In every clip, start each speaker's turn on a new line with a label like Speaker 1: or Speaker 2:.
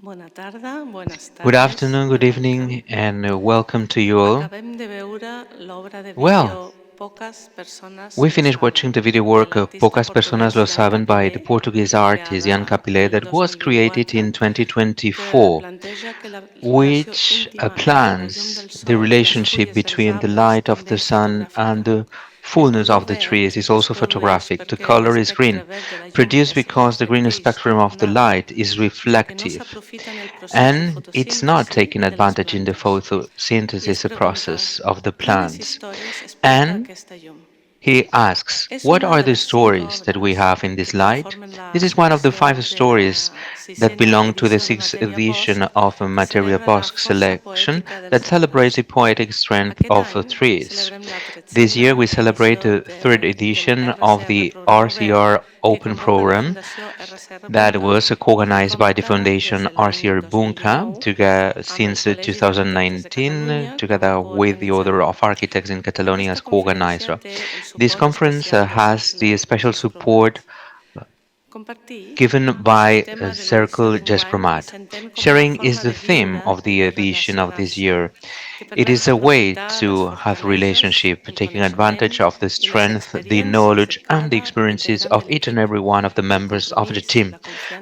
Speaker 1: Bona tarda, buenas
Speaker 2: Good
Speaker 1: tardes,
Speaker 2: afternoon, good
Speaker 1: bon matí.
Speaker 2: evening, and welcome to you all.
Speaker 1: Acabem de veure l'obra de
Speaker 2: Well,
Speaker 1: vídeo Poques persones
Speaker 2: we
Speaker 1: lo
Speaker 2: finished watching
Speaker 1: saben,
Speaker 2: the video
Speaker 1: de
Speaker 2: work of
Speaker 1: l'artista
Speaker 2: Pocas Personas
Speaker 1: portuguès
Speaker 2: Lo
Speaker 1: Jan
Speaker 2: Saben by the
Speaker 1: Capiller,
Speaker 2: Portuguese artist Jan
Speaker 1: creada
Speaker 2: Capiller
Speaker 1: el
Speaker 2: that was created
Speaker 1: 2024,
Speaker 2: in
Speaker 1: que
Speaker 2: 2024,
Speaker 1: planteja que la relació
Speaker 2: which
Speaker 1: íntima entre la llum
Speaker 2: plans
Speaker 1: del
Speaker 2: the
Speaker 1: sol i les
Speaker 2: relationship
Speaker 1: fulles dels
Speaker 2: between the
Speaker 1: arbres
Speaker 2: light of
Speaker 1: també
Speaker 2: the
Speaker 1: és
Speaker 2: sun and
Speaker 1: fotogràfica.
Speaker 2: the
Speaker 1: El
Speaker 2: fullness
Speaker 1: color
Speaker 2: of the
Speaker 1: verd
Speaker 2: trees is
Speaker 1: es
Speaker 2: also
Speaker 1: produeix
Speaker 2: photographic. The
Speaker 1: perquè
Speaker 2: color is
Speaker 1: l'espectre
Speaker 2: green,
Speaker 1: verd de la llum
Speaker 2: produced
Speaker 1: es
Speaker 2: because the green
Speaker 1: reflecteix
Speaker 2: spectrum of the
Speaker 1: abundant,
Speaker 2: light is
Speaker 1: ja que no
Speaker 2: reflective.
Speaker 1: s'aprofita en el procés de
Speaker 2: And it's not
Speaker 1: fotosíntesi
Speaker 2: taking
Speaker 1: de les
Speaker 2: advantage in the
Speaker 1: plantes. I es
Speaker 2: photosynthesis
Speaker 1: pregunta
Speaker 2: process of the
Speaker 1: quines
Speaker 2: plants.
Speaker 1: històries explica
Speaker 2: And
Speaker 1: aquesta llum.
Speaker 2: he asks,
Speaker 1: És
Speaker 2: what
Speaker 1: una
Speaker 2: are
Speaker 1: de
Speaker 2: the
Speaker 1: les 5
Speaker 2: stories that we
Speaker 1: obres
Speaker 2: have in this
Speaker 1: que
Speaker 2: light?
Speaker 1: conformen
Speaker 2: This
Speaker 1: la
Speaker 2: is one of the
Speaker 1: selecció
Speaker 2: five
Speaker 1: de
Speaker 2: stories
Speaker 1: la
Speaker 2: that
Speaker 1: sisena
Speaker 2: belong to the
Speaker 1: edició de
Speaker 2: sixth
Speaker 1: Matèria
Speaker 2: edition
Speaker 1: Post,
Speaker 2: of a
Speaker 1: que
Speaker 2: Materia
Speaker 1: celebra la
Speaker 2: Bosk
Speaker 1: força
Speaker 2: selection
Speaker 1: poètica
Speaker 2: that
Speaker 1: dels
Speaker 2: celebrates
Speaker 1: arbres.
Speaker 2: the poetic strength
Speaker 1: Aquest
Speaker 2: of
Speaker 1: any
Speaker 2: trees.
Speaker 1: celebrem la
Speaker 2: This year
Speaker 1: tretzena
Speaker 2: we celebrate
Speaker 1: edició
Speaker 2: the third
Speaker 1: del
Speaker 2: edition of
Speaker 1: RCR
Speaker 2: the
Speaker 1: Programa Verd,
Speaker 2: RCR
Speaker 1: que
Speaker 2: Open
Speaker 1: convoca la
Speaker 2: Program
Speaker 1: Fundació RCR
Speaker 2: that
Speaker 1: Bunca
Speaker 2: was
Speaker 1: i que
Speaker 2: co-organized by the
Speaker 1: compta des
Speaker 2: Foundation
Speaker 1: de l'any
Speaker 2: RCR Bunka
Speaker 1: 2019
Speaker 2: since
Speaker 1: amb el Col·legi d'Arquitectes de
Speaker 2: 2019,
Speaker 1: Catalunya, que va
Speaker 2: together with the
Speaker 1: coorganitzar-ho.
Speaker 2: Order of Architects in Catalonia as
Speaker 1: Aquesta conferència
Speaker 2: co-organizer.
Speaker 1: té el
Speaker 2: This
Speaker 1: suport
Speaker 2: conference
Speaker 1: especial del
Speaker 2: has the
Speaker 1: Cercle
Speaker 2: special support
Speaker 1: Gespromat. Compartir
Speaker 2: given
Speaker 1: és el
Speaker 2: by
Speaker 1: tema de l'edició
Speaker 2: Cercle
Speaker 1: d'enguany i
Speaker 2: Gespromat.
Speaker 1: s'entén com una
Speaker 2: Sharing is
Speaker 1: forma
Speaker 2: the
Speaker 1: de
Speaker 2: theme
Speaker 1: viure
Speaker 2: of
Speaker 1: i
Speaker 2: the
Speaker 1: de
Speaker 2: edition of this
Speaker 1: relacionar-se,
Speaker 2: year.
Speaker 1: que
Speaker 2: It
Speaker 1: permet
Speaker 2: is a way
Speaker 1: aprofitar les
Speaker 2: to have
Speaker 1: fortaleses,
Speaker 2: relationship,
Speaker 1: el
Speaker 2: taking advantage
Speaker 1: coneixement
Speaker 2: of the
Speaker 1: i les
Speaker 2: strength, the
Speaker 1: experiències de
Speaker 2: knowledge, and the
Speaker 1: cada
Speaker 2: experiences
Speaker 1: integrant de
Speaker 2: of each and
Speaker 1: l'equip,
Speaker 2: every one of the
Speaker 1: el
Speaker 2: members of the
Speaker 1: compromís,
Speaker 2: team,
Speaker 1: la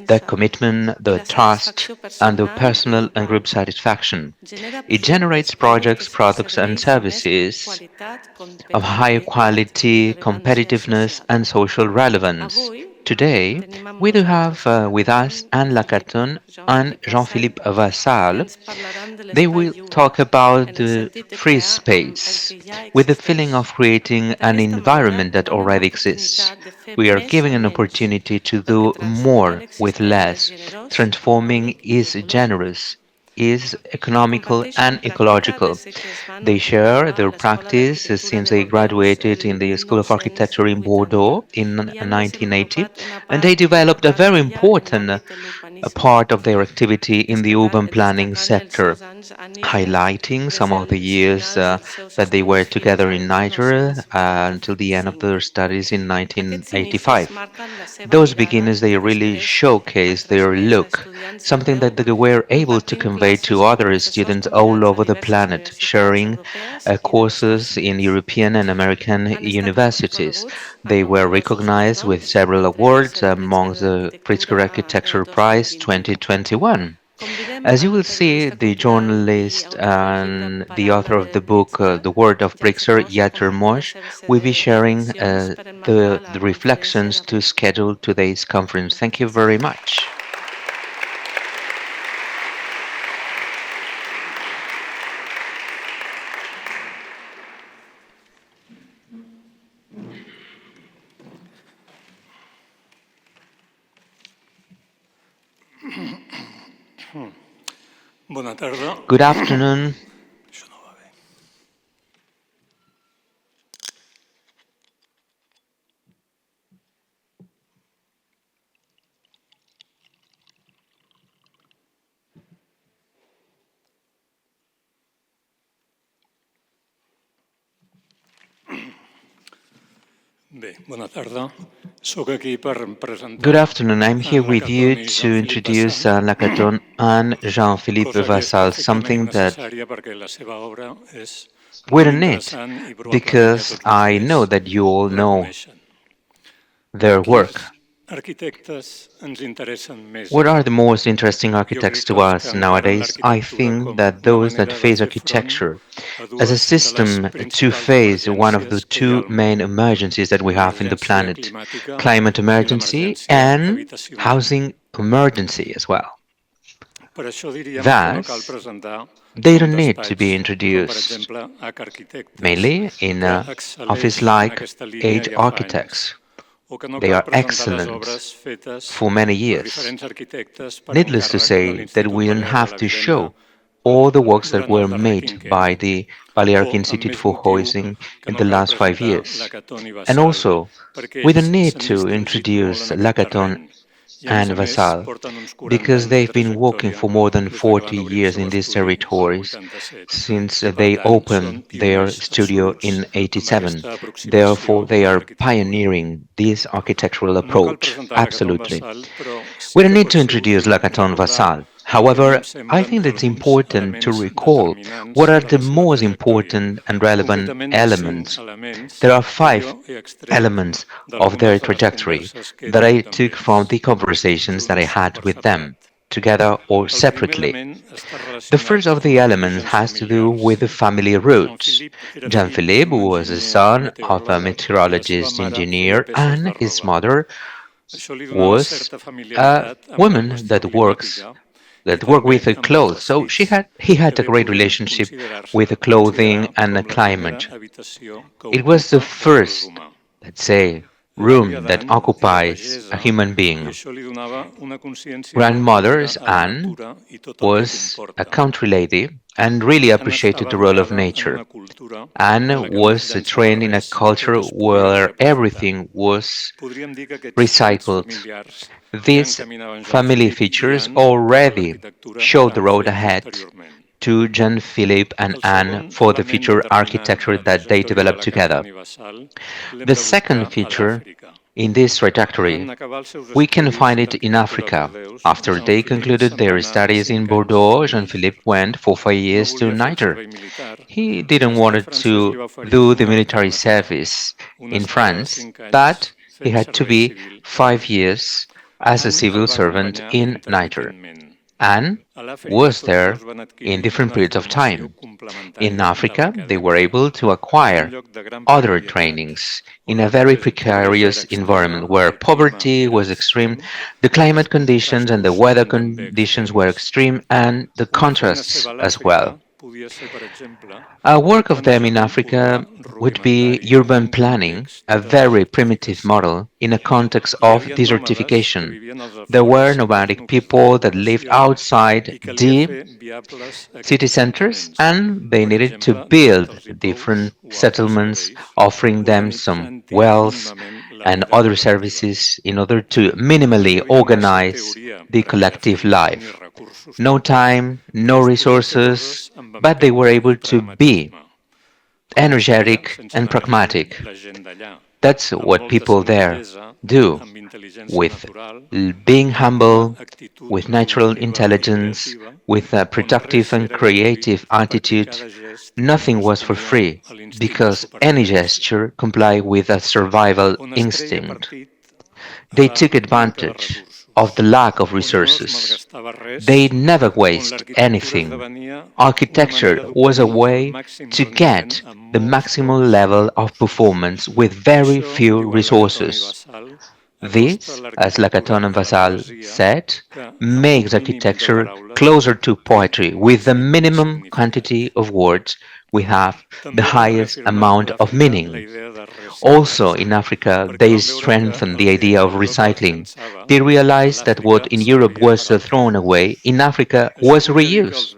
Speaker 2: the
Speaker 1: confiança
Speaker 2: commitment,
Speaker 1: i
Speaker 2: the
Speaker 1: la
Speaker 2: trust,
Speaker 1: satisfacció
Speaker 2: and the
Speaker 1: personal i
Speaker 2: personal and
Speaker 1: grupal.
Speaker 2: group satisfaction.
Speaker 1: Genera
Speaker 2: It
Speaker 1: projectes,
Speaker 2: generates projects,
Speaker 1: productes i
Speaker 2: products, and
Speaker 1: serveis de més
Speaker 2: services
Speaker 1: qualitat,
Speaker 2: of higher
Speaker 1: competitivitat i
Speaker 2: quality,
Speaker 1: rellevància
Speaker 2: competitiveness,
Speaker 1: social.
Speaker 2: and social relevance.
Speaker 1: Avui
Speaker 2: Today,
Speaker 1: tenim amb
Speaker 2: we do have
Speaker 1: nosaltres
Speaker 2: with us
Speaker 1: Lacaton
Speaker 2: Anne
Speaker 1: i
Speaker 2: Lacaton and
Speaker 1: Jean-Philippe Vassal,
Speaker 2: Jean-Philippe
Speaker 1: que
Speaker 2: Vassal.
Speaker 1: ens parlaran de
Speaker 2: They
Speaker 1: l'espai
Speaker 2: will
Speaker 1: lliure
Speaker 2: talk about
Speaker 1: en el
Speaker 2: the
Speaker 1: sentit de
Speaker 2: free
Speaker 1: crear amb el
Speaker 2: space
Speaker 1: que ja
Speaker 2: with the feeling
Speaker 1: existeix.
Speaker 2: of creating an
Speaker 1: D'aquesta manera
Speaker 2: environment that
Speaker 1: donem
Speaker 2: already exists.
Speaker 1: l'oportunitat de fer
Speaker 2: We are
Speaker 1: més
Speaker 2: giving
Speaker 1: amb
Speaker 2: an
Speaker 1: menys,
Speaker 2: opportunity to
Speaker 1: perquè
Speaker 2: do
Speaker 1: transformar
Speaker 2: more with
Speaker 1: l'existent és
Speaker 2: less.
Speaker 1: generós,
Speaker 2: Transforming
Speaker 1: econòmic i
Speaker 2: is
Speaker 1: ecològic.
Speaker 2: generous, is economical
Speaker 1: Comparteixen
Speaker 2: and
Speaker 1: pràctica
Speaker 2: ecological.
Speaker 1: des que es van
Speaker 2: They share
Speaker 1: matricular a
Speaker 2: their
Speaker 1: l'Escola
Speaker 2: practice
Speaker 1: d'Arquitectura
Speaker 2: since
Speaker 1: de
Speaker 2: they
Speaker 1: Bordeus
Speaker 2: graduated
Speaker 1: el
Speaker 2: in the School of Architecture in
Speaker 1: 1980
Speaker 2: Bordeaux in
Speaker 1: i han
Speaker 2: 1980,
Speaker 1: desenvolupat una
Speaker 2: and they
Speaker 1: part
Speaker 2: developed a very
Speaker 1: notable en
Speaker 2: important
Speaker 1: l'àmbit de l'urbanisme,
Speaker 2: part of their activity in the urban planning
Speaker 1: destacant els
Speaker 2: sector,
Speaker 1: seus anys a Níger
Speaker 2: highlighting
Speaker 1: des
Speaker 2: some of the
Speaker 1: dels
Speaker 2: years
Speaker 1: finals dels seus
Speaker 2: that they were
Speaker 1: estudis fins
Speaker 2: together
Speaker 1: al
Speaker 2: in Niger until the end of
Speaker 1: 1985.
Speaker 2: their studies in
Speaker 1: Aquests inicis
Speaker 2: 1985.
Speaker 1: marquen la seva
Speaker 2: Those
Speaker 1: mirada
Speaker 2: beginnings, they
Speaker 1: que
Speaker 2: really
Speaker 1: després
Speaker 2: showcase
Speaker 1: han
Speaker 2: their
Speaker 1: transmès a
Speaker 2: look,
Speaker 1: estudiants
Speaker 2: something
Speaker 1: d'arreu,
Speaker 2: that they were able to
Speaker 1: impartint
Speaker 2: convey
Speaker 1: classes
Speaker 2: to
Speaker 1: com a
Speaker 2: other
Speaker 1: professors
Speaker 2: students all
Speaker 1: convidats a
Speaker 2: over the
Speaker 1: diverses
Speaker 2: planet,
Speaker 1: universitats
Speaker 2: sharing
Speaker 1: europees i de les
Speaker 2: courses in
Speaker 1: terceres.
Speaker 2: European and American
Speaker 1: Han estat
Speaker 2: universities.
Speaker 1: reconeguts
Speaker 2: They
Speaker 1: amb
Speaker 2: were
Speaker 1: nombrosos
Speaker 2: recognized with
Speaker 1: guardons,
Speaker 2: several
Speaker 1: entre ells
Speaker 2: awards
Speaker 1: el
Speaker 2: amongst
Speaker 1: Pritzker
Speaker 2: the Pritzker
Speaker 1: d'Arquitectura
Speaker 2: Architecture Prize
Speaker 1: 2021.
Speaker 2: 2021.
Speaker 1: Convidem
Speaker 2: As you
Speaker 1: el
Speaker 2: will see,
Speaker 1: periodista
Speaker 2: the
Speaker 1: cultural i
Speaker 2: journalist
Speaker 1: autor del llibre
Speaker 2: and the
Speaker 1: Paraula
Speaker 2: author of
Speaker 1: de
Speaker 2: the book,
Speaker 1: Pritzker,
Speaker 2: The Word of
Speaker 1: Llàtzer
Speaker 2: Brixer,
Speaker 1: Moix,
Speaker 2: Llàtzer
Speaker 1: compartir les
Speaker 2: Moix,
Speaker 1: seves
Speaker 2: will be sharing
Speaker 1: reflexions per enmarcar
Speaker 2: the
Speaker 1: la conferència
Speaker 2: reflections to
Speaker 1: d'avui.
Speaker 2: schedule today's conference.
Speaker 1: Moltes
Speaker 2: Thank you
Speaker 1: gràcies.
Speaker 2: very much.
Speaker 3: Bona tarda.
Speaker 2: Good afternoon.
Speaker 3: Això no va bé. Bé, bona tarda. Soc aquí per
Speaker 2: Good
Speaker 3: presentar
Speaker 2: afternoon. I'm here
Speaker 3: en
Speaker 2: with you
Speaker 3: Lacaton i
Speaker 2: to
Speaker 3: Jean-Philippe
Speaker 2: introduce
Speaker 3: Vassal,
Speaker 2: Lacaton and Jean-Philippe
Speaker 3: cosa que és
Speaker 2: Vassal,
Speaker 3: perfectament
Speaker 2: something that
Speaker 3: necessària perquè la seva obra és
Speaker 2: we
Speaker 3: molt
Speaker 2: don't need
Speaker 3: interessant i probablement ja
Speaker 2: because
Speaker 3: tots
Speaker 2: I
Speaker 3: vostès
Speaker 2: know that you all
Speaker 3: la
Speaker 2: know
Speaker 3: coneixen.
Speaker 2: their work.
Speaker 3: Quins arquitectes ens interessen més
Speaker 2: What are
Speaker 3: ara?
Speaker 2: the most interesting
Speaker 3: Jo
Speaker 2: architects
Speaker 3: crec que
Speaker 2: to
Speaker 3: els que
Speaker 2: us
Speaker 3: encara
Speaker 2: nowadays? I
Speaker 3: l'arquitectura
Speaker 2: think
Speaker 3: com
Speaker 2: that
Speaker 3: una
Speaker 2: those that
Speaker 3: manera de
Speaker 2: face
Speaker 3: fer front
Speaker 2: architecture
Speaker 3: a
Speaker 2: as a
Speaker 3: dues de les
Speaker 2: system to
Speaker 3: principals
Speaker 2: face one of the
Speaker 3: emergències que hi ha
Speaker 2: two
Speaker 3: al
Speaker 2: main
Speaker 3: món,
Speaker 2: emergencies that we have in the
Speaker 3: l'emergència
Speaker 2: planet,
Speaker 3: climàtica
Speaker 2: climate
Speaker 3: i
Speaker 2: emergency
Speaker 3: l'emergència
Speaker 2: and
Speaker 3: habitacional.
Speaker 2: housing emergency as well.
Speaker 3: Per això diríem que no cal
Speaker 2: Thus,
Speaker 3: presentar
Speaker 2: they
Speaker 3: un
Speaker 2: don't need to be
Speaker 3: despatx com per
Speaker 2: introduced,
Speaker 3: exemple H Arquitectes,
Speaker 2: mainly in
Speaker 3: que
Speaker 2: office
Speaker 3: excel·leix en
Speaker 2: like
Speaker 3: aquesta línia
Speaker 2: H
Speaker 3: ja fa anys,
Speaker 2: architects.
Speaker 3: o que no
Speaker 2: They
Speaker 3: cal
Speaker 2: are
Speaker 3: presentar les
Speaker 2: excellent
Speaker 3: obres fetes
Speaker 2: for many
Speaker 3: per
Speaker 2: years.
Speaker 3: diferents arquitectes per
Speaker 2: Needless to
Speaker 3: encàrrec de
Speaker 2: say that
Speaker 3: l'Institut
Speaker 2: we don't
Speaker 3: Balear de
Speaker 2: have
Speaker 3: la
Speaker 2: to
Speaker 3: Vivenda
Speaker 2: show all the works that
Speaker 3: durant
Speaker 2: were
Speaker 3: el darrer
Speaker 2: made
Speaker 3: quinquenni,
Speaker 2: by the Balearic
Speaker 3: o amb
Speaker 2: Institute
Speaker 3: més
Speaker 2: for
Speaker 3: motiu
Speaker 2: Housing
Speaker 3: que
Speaker 2: in
Speaker 3: no
Speaker 2: the
Speaker 3: cal
Speaker 2: last five
Speaker 3: presentar
Speaker 2: years.
Speaker 3: Lacaton i
Speaker 2: And
Speaker 3: Vassal,
Speaker 2: also,
Speaker 3: perquè
Speaker 2: we don't
Speaker 3: ells
Speaker 2: need
Speaker 3: s'han
Speaker 2: to
Speaker 3: distingit molt
Speaker 2: introduce
Speaker 3: en aquest
Speaker 2: Lacaton
Speaker 3: terreny i a
Speaker 2: and
Speaker 3: més
Speaker 2: Vassal
Speaker 3: porten uns 40
Speaker 2: because
Speaker 3: anys de
Speaker 2: they've been working
Speaker 3: trajectòria
Speaker 2: for more than
Speaker 3: des de que
Speaker 2: 40
Speaker 3: van obrir el
Speaker 2: years
Speaker 3: seu
Speaker 2: in these
Speaker 3: estudi el
Speaker 2: territories
Speaker 3: 87
Speaker 2: since
Speaker 3: i per
Speaker 2: they
Speaker 3: tant són
Speaker 2: opened their
Speaker 3: pioners
Speaker 2: studio
Speaker 3: absoluts
Speaker 2: in
Speaker 3: amb
Speaker 2: 87.
Speaker 3: aquesta aproximació
Speaker 2: Therefore, they
Speaker 3: a
Speaker 2: are
Speaker 3: l'arquitectura.
Speaker 2: pioneering this architectural
Speaker 3: No cal
Speaker 2: approach.
Speaker 3: presentar Lacaton
Speaker 2: Absolutely.
Speaker 3: Vassal, però
Speaker 2: We
Speaker 3: sí
Speaker 2: don't
Speaker 3: que
Speaker 2: need
Speaker 3: pot
Speaker 2: to
Speaker 3: ser
Speaker 2: introduce
Speaker 3: útil
Speaker 2: Lacaton
Speaker 3: recordar
Speaker 2: Vassal.
Speaker 1: However, I think it's important to recall what are the most important and relevant elements. There are five elements of their trajectory that I took from the conversations that I had with them, together or separately. The first of the elements has to do with the family roots. Jean-Philippe was the son of a meteorologist engineer, and his mother was a woman that worked with the clothes. So he had a great relationship with the clothing and the climate. It was the first, let's say, room that occupies a human being. Grandmother's Anne was a country lady and really appreciated the role of nature. Anne was trained in a culture where everything was recycled. These family features already showed the road ahead to Jean-Philippe and Anne for the future architecture that they developed together. The second feature in this trajectory, we can find it in Africa. After they concluded their studies in Bordeaux, Jean-Philippe went for 5 years to Niger. He didn't want to do the military service in France, but he had to be 5 years as a civil servant in Niger. Anne was there in different periods of time. In Africa, they were able to acquire other trainings in a very precarious environment where poverty was extreme, the climate conditions and the weather conditions were extreme, and the contrasts as well. A work of them in Africa would be urban planning, a very primitive model in a context of desertification. There were nomadic people that lived outside the city centers and they needed to build different settlements, offering them some wealth and other services in order to minimally organize the collective life. No time, no resources, but they were able to be energetic and pragmatic. That's what people there do, with being humble, with natural intelligence, with a productive and creative attitude. Nothing was for free, because any gesture complied with a survival instinct. They took advantage of the lack of resources. They never waste anything. Architecture was a way to get the maximum level of performance with very few resources. This, as Lacaton Vassal said, makes architecture closer to poetry. With the minimum quantity of words, we have the highest amount of meaning. Also, in Africa, they strengthened the idea of recycling. They realized that what in Europe was thrown away, in Africa was reused.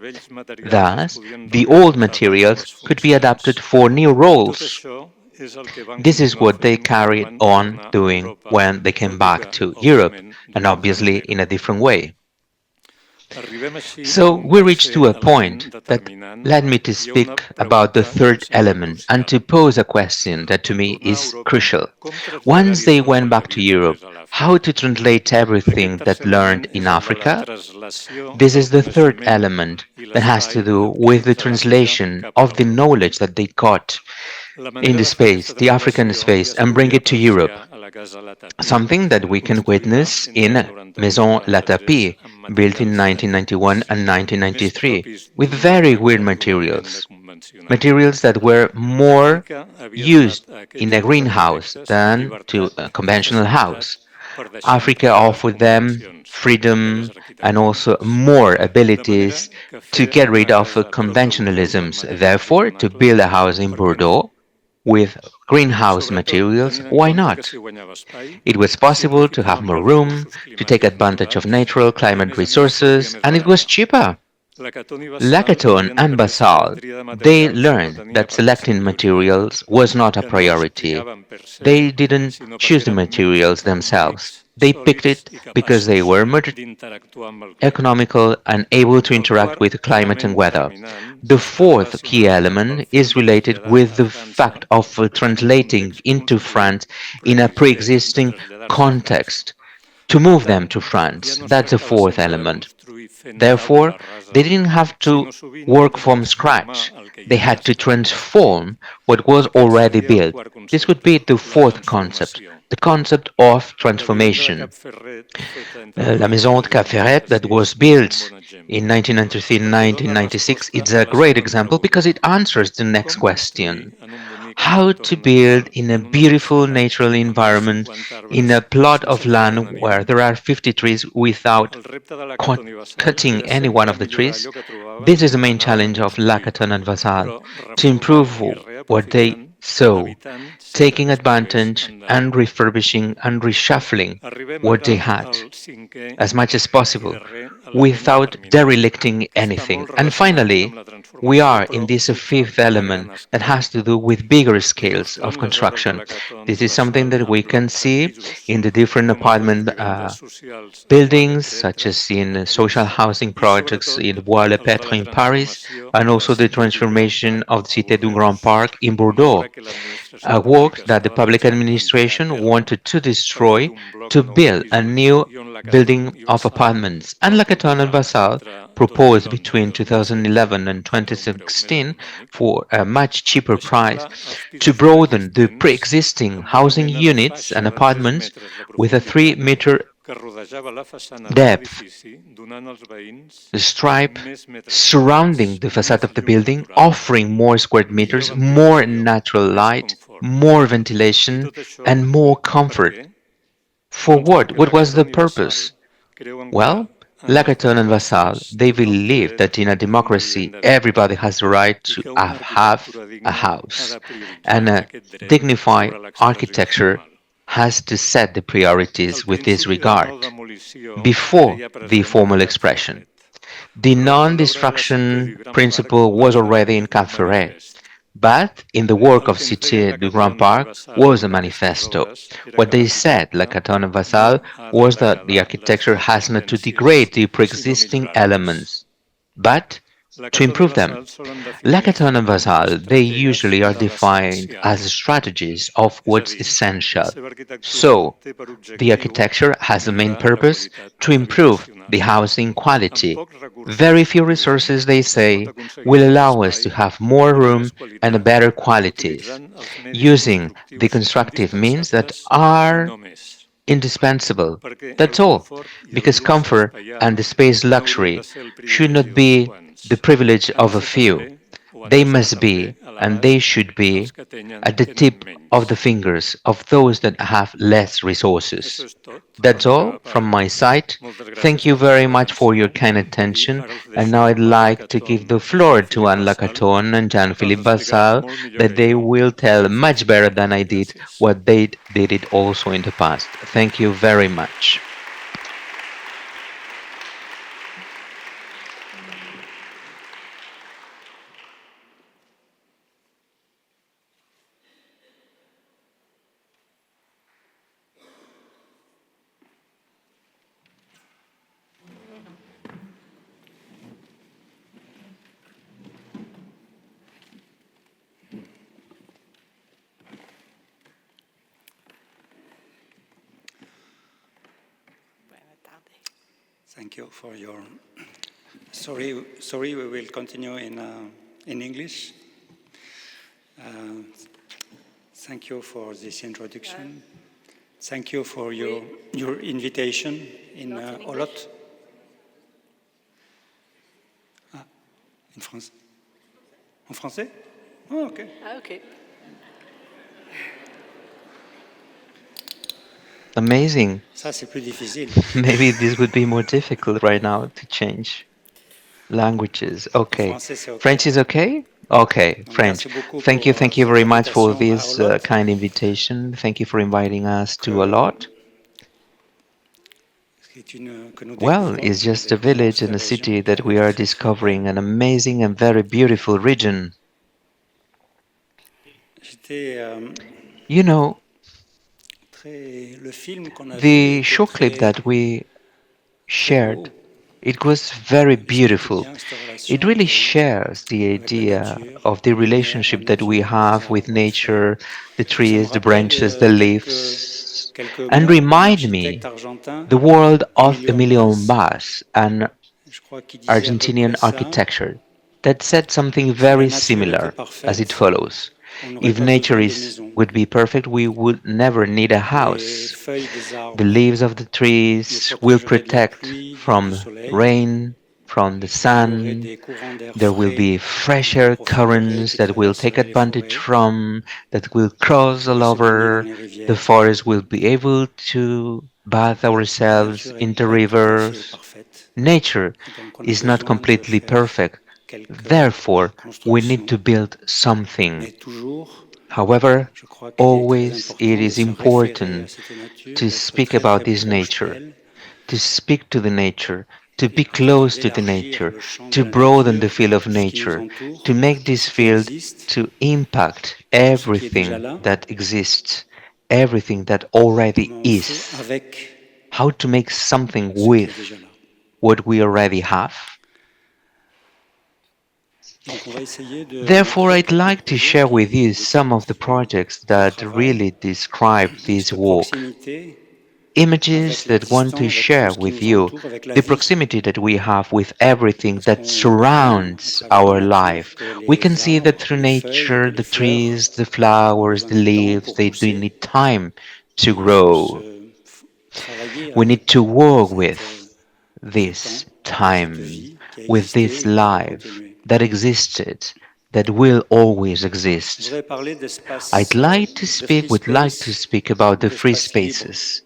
Speaker 1: Thus, the old materials could be adapted for new roles. This is what they carried on doing when they came back to Europe, and obviously in a different way. So we reached to a point that led me to speak about the third element and to pose a question that to me is crucial. Once they went back to Europe, how to translate everything that learned in Africa? This is the third element that has to do with the translation of the knowledge that they got in the space, the African space, and bring it to Europe. Something that we can witness in Maison Latapie, built in 1991 and 1993, with very weird materials. Materials that were more used in a greenhouse than to a conventional house. Africa offered them freedom and also more abilities to get rid of conventionalisms. Therefore, to build a house in Bordeaux with greenhouse materials, why not? It was possible to have more room, to take advantage of natural climate resources, and it was cheaper. Lacaton and Vassal, they learned that selecting materials was not a priority. They didn't choose the materials themselves. They picked it because they were economical and able to interact with climate and weather. The fourth key element is related with the fact of translating into France in a pre-existing context to move them to France. That's the fourth element. Therefore, they didn't have to work from scratch. They had to transform what was already built. This would be the fourth concept, the concept of transformation. La Maison de Cap Ferret that was built in 1993-1996 is a great example because it answers the next question. How to build in a beautiful natural environment in a plot of land where there are 50 trees without cutting any one of the trees. This is the main challenge of Lacaton and Vassal, to improve what they sow, taking advantage and refurbishing and reshuffling what they had as much as possible without derelicting anything. And finally, we are in this fifth element that has to do with bigger scales of construction. This is something that we can see in the different apartment buildings, such as in social housing projects in Bois-le-Pétre in Paris, and also the transformation of the Cité du Grand Parc in Bordeaux, a work that the public administration wanted to destroy to build a new building of apartments. And Lacaton and Vassal proposed between 2011 and 2016 for a much cheaper price to broaden the pre-existing housing units and apartments with a 3-meter depth stripe surrounding the facade of the building, offering more square meters, more natural light, more ventilation, and more comfort. For what? What was the purpose? Well, Lacaton and Vassal, they believe that in a democracy, everybody has the right to have a house, and a dignified architecture has to set the priorities with this regard before the formal expression. The non-destruction principle was already in Cap Ferret, but in the work of Cité du Grand Parc was a manifesto. What they said, like Lacaton and Vassal, was that the architecture has not to degrade the pre-existing elements, but to improve them. Lacaton and Vassal, they usually are defined as strategies of what's essential. So, the architecture has the main purpose to improve the housing quality. Very few resources, they say, will allow us to have more room and better qualities, using the constructive means that are indispensable. That's all, because comfort and the space luxury should not be the privilege of a few. They must be, and they should be, at the tip of the fingers of those that have less resources. That's all from my side. Thank you very much for your kind attention. And now I'd like to give the floor to Anne Lacaton and Jean-Philippe Vassal, that they will tell much better than I did what they did it also in the past. Thank you very much.
Speaker 4: Thank you for your. Sorry. We will continue in English. Thank you for this introduction. Thank you for your invitation in Olot. En France. En français? Oh, ok.
Speaker 5: Okay.
Speaker 1: Amazing.
Speaker 4: Ça, c'est plus difficile.
Speaker 1: Maybe this would be more difficult right now to change languages. Okay. French is okay? Okay, French. Thank you very much for this kind invitation. Thank you for inviting us to Olot. Well, it's just a village and a city that we are discovering an amazing and very beautiful region. You know, the short clip that we shared, it was very beautiful. It really shares the idea of the relationship that we have with nature, the trees, the branches, the leaves, and remind me the world of Emilio Mbas, an
Speaker 4: je crois qu'il disait à peu
Speaker 1: Argentinian
Speaker 4: près ça.
Speaker 1: architecture that said something
Speaker 4: Si la
Speaker 1: very
Speaker 4: nature était
Speaker 1: similar as it
Speaker 4: parfaite,
Speaker 1: follows.
Speaker 4: on n'aurait
Speaker 1: If
Speaker 4: pas
Speaker 1: nature
Speaker 4: besoin de
Speaker 1: is
Speaker 4: maison.
Speaker 1: would be perfect, we would never need a
Speaker 4: Les
Speaker 1: house.
Speaker 4: feuilles des
Speaker 1: The
Speaker 4: arbres
Speaker 1: leaves of the
Speaker 4: nous
Speaker 1: trees will
Speaker 4: protégeraient de la
Speaker 1: protect
Speaker 4: pluie et du
Speaker 1: from
Speaker 4: soleil.
Speaker 1: rain, from the
Speaker 4: Il y aurait
Speaker 1: sun.
Speaker 4: des courants d'air
Speaker 1: There will
Speaker 4: frais
Speaker 1: be fresh
Speaker 4: qui en
Speaker 1: air
Speaker 4: profiteraient,
Speaker 1: currents
Speaker 4: qui
Speaker 1: that will take
Speaker 4: traverseraient les
Speaker 1: advantage
Speaker 4: forêts,
Speaker 1: from, that will cross
Speaker 4: pourraient
Speaker 1: all
Speaker 4: se baigner dans
Speaker 1: over
Speaker 4: les
Speaker 1: the
Speaker 4: rivières.
Speaker 1: forest. Will be able to bathe
Speaker 4: La
Speaker 1: ourselves
Speaker 4: nature n'est
Speaker 1: in the
Speaker 4: pas tout à fait
Speaker 1: rivers.
Speaker 4: parfaite.
Speaker 1: Nature
Speaker 4: Et donc on a
Speaker 1: is not
Speaker 4: besoin de
Speaker 1: completely
Speaker 4: faire
Speaker 1: perfect.
Speaker 4: quelques
Speaker 1: Therefore, we need
Speaker 4: constructions.
Speaker 1: to build something.
Speaker 4: Mais toujours,
Speaker 1: However,
Speaker 4: je crois qu'il est très
Speaker 1: always it
Speaker 4: important de
Speaker 1: is
Speaker 4: se référer à
Speaker 1: important
Speaker 4: cette nature,
Speaker 1: to
Speaker 4: d'être
Speaker 1: speak
Speaker 4: très
Speaker 1: about
Speaker 4: très
Speaker 1: this
Speaker 4: proche
Speaker 1: nature,
Speaker 4: d'elle
Speaker 1: to speak to the nature, to
Speaker 4: et
Speaker 1: be
Speaker 4: peut-être
Speaker 1: close to the
Speaker 4: d'élargir
Speaker 1: nature,
Speaker 4: le champ de
Speaker 1: to
Speaker 4: la
Speaker 1: broaden the
Speaker 4: nature
Speaker 1: field
Speaker 4: vers
Speaker 1: of
Speaker 4: tout ce qui nous
Speaker 1: nature, to
Speaker 4: entoure,
Speaker 1: make
Speaker 4: tout
Speaker 1: this
Speaker 4: ce qui
Speaker 1: field
Speaker 4: existe
Speaker 1: to impact
Speaker 4: et tout ce qui est déjà
Speaker 1: everything
Speaker 4: là,
Speaker 1: that exists, everything that already
Speaker 4: comment on fait
Speaker 1: is,
Speaker 4: avec
Speaker 1: how to make something
Speaker 4: ce qui est
Speaker 1: with
Speaker 4: déjà là.
Speaker 1: what we already have.
Speaker 4: Donc on va essayer de
Speaker 1: Therefore,
Speaker 4: montrer
Speaker 1: I'd
Speaker 4: quelques
Speaker 1: like to
Speaker 4: projets
Speaker 1: share with you
Speaker 4: qui
Speaker 1: some of the
Speaker 4: décrivent
Speaker 1: projects
Speaker 4: ce
Speaker 1: that
Speaker 4: travail,
Speaker 1: really describe this
Speaker 4: cette
Speaker 1: work,
Speaker 4: proximité
Speaker 1: images
Speaker 4: avec
Speaker 1: that want to
Speaker 4: l'existant, avec tout
Speaker 1: share
Speaker 4: ce qui
Speaker 1: with
Speaker 4: nous
Speaker 1: you
Speaker 4: entoure, avec la
Speaker 1: the
Speaker 4: vie.
Speaker 1: proximity that we have with everything
Speaker 4: Parce
Speaker 1: that
Speaker 4: qu'on voit à
Speaker 1: surrounds
Speaker 4: travers la
Speaker 1: our
Speaker 4: nature
Speaker 1: life.
Speaker 4: que
Speaker 1: We can
Speaker 4: les
Speaker 1: see that
Speaker 4: arbres,
Speaker 1: through
Speaker 4: les feuilles,
Speaker 1: nature,
Speaker 4: que les
Speaker 1: the
Speaker 4: fleurs
Speaker 1: trees, the
Speaker 4: ont
Speaker 1: flowers,
Speaker 4: besoin
Speaker 1: the
Speaker 4: de temps
Speaker 1: leaves,
Speaker 4: pour
Speaker 1: they do
Speaker 4: pousser
Speaker 1: need time to
Speaker 4: et on peut
Speaker 1: grow.
Speaker 4: travailler
Speaker 1: We need
Speaker 4: avec
Speaker 1: to work
Speaker 4: cette,
Speaker 1: with
Speaker 4: ce temps,
Speaker 1: this
Speaker 4: cette
Speaker 1: time,
Speaker 4: vie qui a
Speaker 1: with
Speaker 4: existé
Speaker 1: this
Speaker 4: et qui va
Speaker 1: life
Speaker 4: continuer.
Speaker 1: that existed, that will always
Speaker 4: Je
Speaker 1: exist.
Speaker 4: voudrais parler d'espace, de free
Speaker 1: Would like to
Speaker 4: space
Speaker 1: speak about
Speaker 4: ou
Speaker 1: the free
Speaker 4: d'espace libre.
Speaker 1: spaces.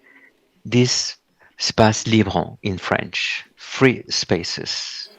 Speaker 1: This espace libre in French, free spaces.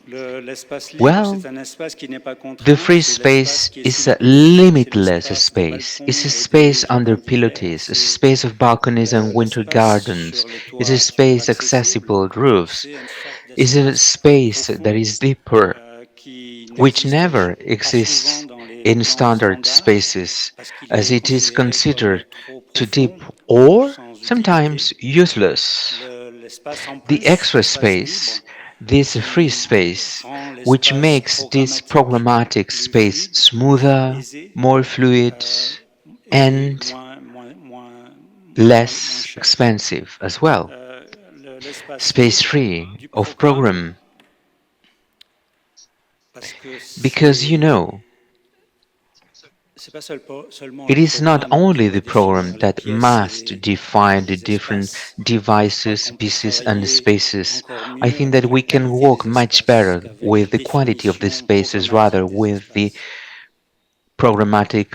Speaker 4: L'espace libre, c'est
Speaker 1: Well,
Speaker 4: un espace qui n'est pas
Speaker 1: the
Speaker 4: contraint,
Speaker 1: free
Speaker 4: c'est l'espace
Speaker 1: space
Speaker 4: qui est sous
Speaker 1: is
Speaker 4: les
Speaker 1: a
Speaker 4: pilotis, c'est
Speaker 1: limitless
Speaker 4: l'espace des
Speaker 1: space. It's a
Speaker 4: balcons
Speaker 1: space
Speaker 4: l'été, au
Speaker 1: under
Speaker 4: printemps, l'hiver,
Speaker 1: pilotis, a
Speaker 4: c'est
Speaker 1: space of balconies and winter
Speaker 4: l'espace
Speaker 1: gardens.
Speaker 4: sur les
Speaker 1: It's a
Speaker 4: toits qui n'est pas
Speaker 1: space
Speaker 4: accessible,
Speaker 1: accessible at roofs.
Speaker 4: c'est une sorte
Speaker 1: It's a
Speaker 4: d'espace
Speaker 1: space that
Speaker 4: profond
Speaker 1: is deeper,
Speaker 4: qui
Speaker 1: which
Speaker 4: n'existe
Speaker 1: never
Speaker 4: pas souvent
Speaker 1: exists
Speaker 4: dans les
Speaker 1: in
Speaker 4: plans
Speaker 1: standard
Speaker 4: standards
Speaker 1: spaces,
Speaker 4: parce qu'il
Speaker 1: as
Speaker 4: est
Speaker 1: it is
Speaker 4: considéré comme
Speaker 1: considered
Speaker 4: trop
Speaker 1: too
Speaker 4: profond
Speaker 1: deep
Speaker 4: ou
Speaker 1: or
Speaker 4: sans utilité.
Speaker 1: sometimes useless.
Speaker 4: L'espace en
Speaker 1: The
Speaker 4: plus,
Speaker 1: extra
Speaker 4: l'espace
Speaker 1: space,
Speaker 4: libre,
Speaker 1: this free
Speaker 4: qui
Speaker 1: space,
Speaker 4: rend
Speaker 1: which
Speaker 4: l'espace
Speaker 1: makes this
Speaker 4: programmatique
Speaker 1: programmatic
Speaker 4: plus
Speaker 1: space
Speaker 4: fluide, plus
Speaker 1: smoother,
Speaker 4: aisé
Speaker 1: more fluid,
Speaker 4: euh, et
Speaker 1: and
Speaker 4: moins
Speaker 1: less
Speaker 4: cher.
Speaker 1: expensive as well.
Speaker 4: L'espace
Speaker 1: Space
Speaker 4: libre
Speaker 1: free
Speaker 4: du
Speaker 1: of
Speaker 4: programme,
Speaker 1: program,
Speaker 4: parce que
Speaker 1: because
Speaker 4: c'est pas seulement le
Speaker 1: it is not
Speaker 4: programme qui
Speaker 1: only
Speaker 4: doit
Speaker 1: the
Speaker 4: définir
Speaker 1: program
Speaker 4: les
Speaker 1: that
Speaker 4: pièces
Speaker 1: must define
Speaker 4: et
Speaker 1: the
Speaker 4: les
Speaker 1: different
Speaker 4: espaces. Je crois
Speaker 1: devices,
Speaker 4: qu'on peut
Speaker 1: pieces, and
Speaker 4: travailler
Speaker 1: spaces.
Speaker 4: encore
Speaker 1: I
Speaker 4: mieux
Speaker 1: think
Speaker 4: avec
Speaker 1: that
Speaker 4: la
Speaker 1: we can
Speaker 4: qualité
Speaker 1: work
Speaker 4: des
Speaker 1: much
Speaker 4: espaces
Speaker 1: better
Speaker 4: qu'avec les
Speaker 1: with the quality of the
Speaker 4: définitions
Speaker 1: spaces rather
Speaker 4: programmatiques des
Speaker 1: with the
Speaker 4: espaces,
Speaker 1: programmatic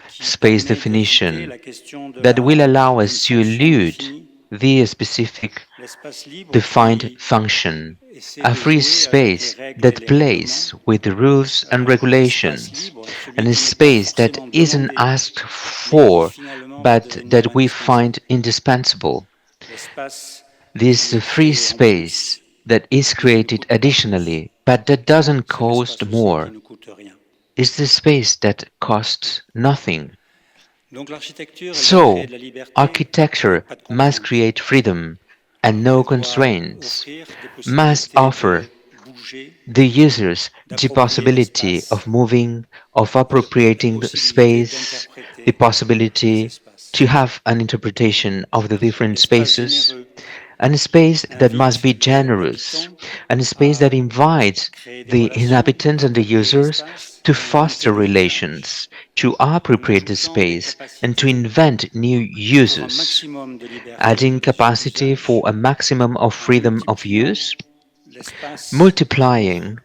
Speaker 4: qui
Speaker 1: space
Speaker 4: permet d'éviter
Speaker 1: definition
Speaker 4: la question
Speaker 1: that will allow
Speaker 4: d'une
Speaker 1: us to
Speaker 4: fonction
Speaker 1: elude
Speaker 4: définie.
Speaker 1: the specific
Speaker 4: L'espace libre
Speaker 1: defined
Speaker 4: qui
Speaker 1: function,
Speaker 4: essaie
Speaker 1: a
Speaker 4: de
Speaker 1: free
Speaker 4: jouer avec les
Speaker 1: space
Speaker 4: règles et
Speaker 1: that
Speaker 4: les règlements.
Speaker 1: plays with the rules and
Speaker 4: L'espace
Speaker 1: regulations,
Speaker 4: libre, celui
Speaker 1: and a
Speaker 4: qui n'est pas
Speaker 1: space that
Speaker 4: forcément
Speaker 1: isn't
Speaker 4: demandé,
Speaker 1: asked
Speaker 4: mais qui
Speaker 1: for,
Speaker 4: finalement va
Speaker 1: but
Speaker 4: devenir
Speaker 1: that we
Speaker 4: indispensable.
Speaker 1: find indispensable.
Speaker 4: L'espace
Speaker 1: This
Speaker 4: qui est
Speaker 1: free
Speaker 4: créé en
Speaker 1: space
Speaker 4: plus
Speaker 1: that is
Speaker 4: et qui ne
Speaker 1: created
Speaker 4: coûte pas plus,
Speaker 1: additionally, but that doesn't
Speaker 4: c'est l'espace
Speaker 1: cost
Speaker 4: aussi qui
Speaker 1: more,
Speaker 4: ne coûte rien.
Speaker 1: is the space that costs nothing.
Speaker 4: Donc l'architecture, elle doit créer
Speaker 1: So,
Speaker 4: de la liberté
Speaker 1: architecture
Speaker 4: avec pas de
Speaker 1: must
Speaker 4: contraintes.
Speaker 1: create freedom and no
Speaker 4: Elle doit
Speaker 1: constraints,
Speaker 4: offrir des
Speaker 1: must
Speaker 4: possibilités
Speaker 1: offer
Speaker 4: de bouger,
Speaker 1: the users the
Speaker 4: d'approprier
Speaker 1: possibility
Speaker 4: l'espace,
Speaker 1: of moving, of
Speaker 4: la
Speaker 1: appropriating the
Speaker 4: possibilité
Speaker 1: space, the
Speaker 4: d'interpréter les
Speaker 1: possibility
Speaker 4: espaces.
Speaker 1: to have an interpretation of the different
Speaker 4: L'espace
Speaker 1: spaces,
Speaker 4: généreux
Speaker 1: and a space that must
Speaker 4: invite
Speaker 1: be generous,
Speaker 4: l'habitant
Speaker 1: and a space that
Speaker 4: à
Speaker 1: invites
Speaker 4: créer des
Speaker 1: the
Speaker 4: relations,
Speaker 1: inhabitants
Speaker 4: à
Speaker 1: and the
Speaker 4: approprier
Speaker 1: users
Speaker 4: l'espace
Speaker 1: to
Speaker 4: et à inventer
Speaker 1: foster
Speaker 4: des usages,
Speaker 1: relations, to
Speaker 4: en
Speaker 1: appropriate the
Speaker 4: ajoutant des
Speaker 1: space, and to
Speaker 4: capacités
Speaker 1: invent new
Speaker 4: pour un
Speaker 1: uses,
Speaker 4: maximum de liberté
Speaker 1: adding capacity for
Speaker 4: d'usage,
Speaker 1: a maximum of
Speaker 4: en
Speaker 1: freedom of
Speaker 4: multipliant
Speaker 1: use,
Speaker 4: l'espace pour
Speaker 1: multiplying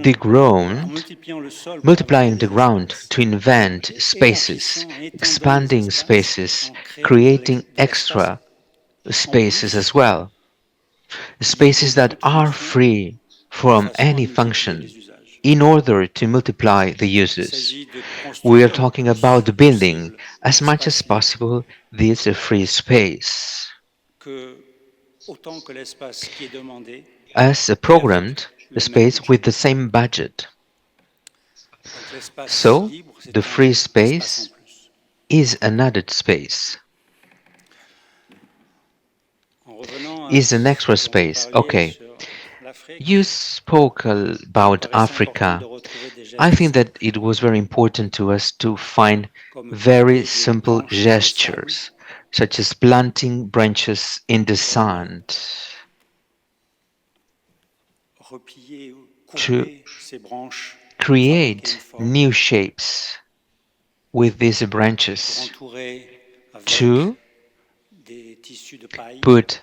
Speaker 1: the
Speaker 4: en
Speaker 1: ground,
Speaker 4: multipliant le sol pour inventer
Speaker 1: multiplying the
Speaker 4: des
Speaker 1: ground
Speaker 4: espaces,
Speaker 1: to invent spaces,
Speaker 4: élargissant et étendant les
Speaker 1: expanding
Speaker 4: espaces
Speaker 1: spaces,
Speaker 4: en créant
Speaker 1: creating
Speaker 4: de l'espace
Speaker 1: extra
Speaker 4: en
Speaker 1: spaces
Speaker 4: plus,
Speaker 1: as well,
Speaker 4: libre
Speaker 1: spaces
Speaker 4: de
Speaker 1: that
Speaker 4: toute
Speaker 1: are
Speaker 4: fonction,
Speaker 1: free
Speaker 4: de
Speaker 1: from
Speaker 4: façon à
Speaker 1: any
Speaker 4: multiplier
Speaker 1: function
Speaker 4: les usages.
Speaker 1: in order to multiply the
Speaker 4: Il
Speaker 1: uses.
Speaker 4: s'agit de
Speaker 1: We are
Speaker 4: construire le
Speaker 1: talking
Speaker 4: plus
Speaker 1: about building
Speaker 4: possible
Speaker 1: as much as
Speaker 4: l'espace libre,
Speaker 1: possible this free space.
Speaker 4: que autant que l'espace qui est demandé
Speaker 1: As a
Speaker 4: et avec
Speaker 1: programmed
Speaker 4: le même
Speaker 1: space with
Speaker 4: budget.
Speaker 1: the same budget.
Speaker 4: Donc l'espace
Speaker 1: So,
Speaker 4: libre,
Speaker 1: the
Speaker 4: c'est
Speaker 1: free
Speaker 4: un espace en
Speaker 1: space
Speaker 4: plus.
Speaker 1: is an added space,
Speaker 4: En revenant à
Speaker 1: is an extra
Speaker 4: ce dont vous
Speaker 1: space.
Speaker 4: parliez
Speaker 1: Okay,
Speaker 4: sur
Speaker 1: you
Speaker 4: l'Afrique,
Speaker 1: spoke
Speaker 4: il me
Speaker 1: about
Speaker 4: paraissait important de
Speaker 1: Africa.
Speaker 4: retrouver des
Speaker 1: I
Speaker 4: gestes
Speaker 1: think that
Speaker 4: simples,
Speaker 1: it was very important to us to find
Speaker 4: comme
Speaker 1: very
Speaker 4: planter des
Speaker 1: simple
Speaker 4: branches dans le sable,
Speaker 1: gestures, such as planting branches in the sand, to create new shapes with these branches, to put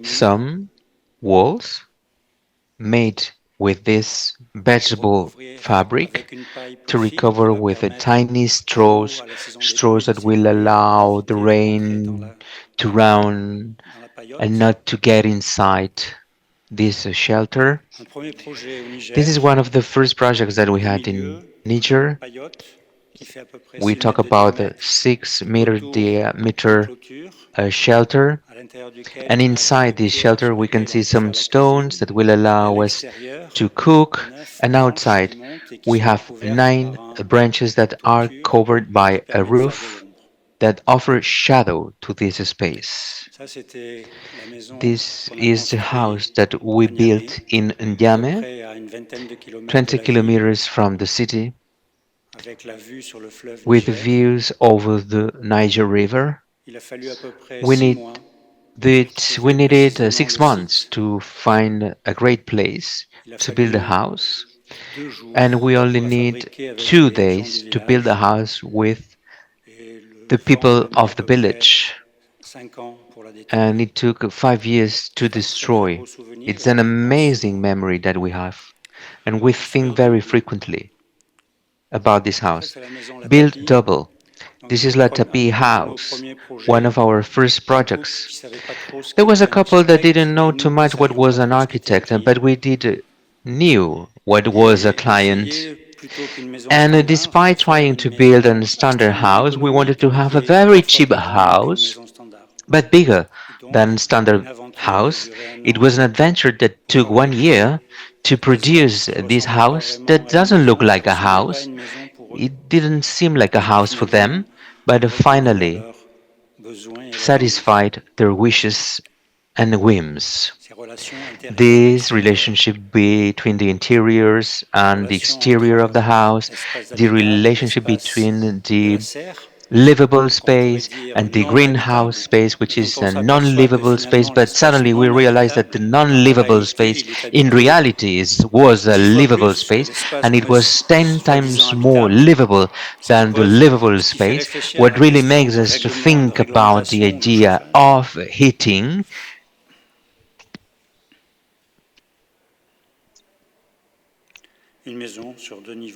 Speaker 1: some walls made with this vegetable fabric to recover with a tiny straws that will allow the rain to run and not to get inside this shelter. This is one of the first projects that we had in Niger. We talk about a 6-meter diameter shelter, and inside this shelter we can see some stones that will allow us to cook, and outside we have 9 branches that are covered by a roof that offer shadow to this space. This is the house that we built in Ndiame, 20 kilometers from the city, with views over the Niger River. We we needed 6 months to find a great place to build a house, and we only need 2 days to build a house with the people of the village, and it took 5 years to destroy. It's an amazing memory that we have, and we think very frequently about this house. Built double. This is La Tapie House, one of our first projects. There was a couple that didn't know too much what was an architect, but we did knew what was a client. And despite trying to build a standard house, we wanted to have a very cheap house, but bigger than standard house. It was an adventure that took 1 year to produce this house that doesn't look like a house. It didn't seem like a house for them, but finally satisfied their wishes and whims. This relationship between the interiors and the exterior of the house, the relationship between the livable space and the greenhouse space, which is a non-livable space, but suddenly we realized that the non-livable space in reality was a livable space, and it was 10 times more livable than the livable space. What really makes us to think about the idea of heating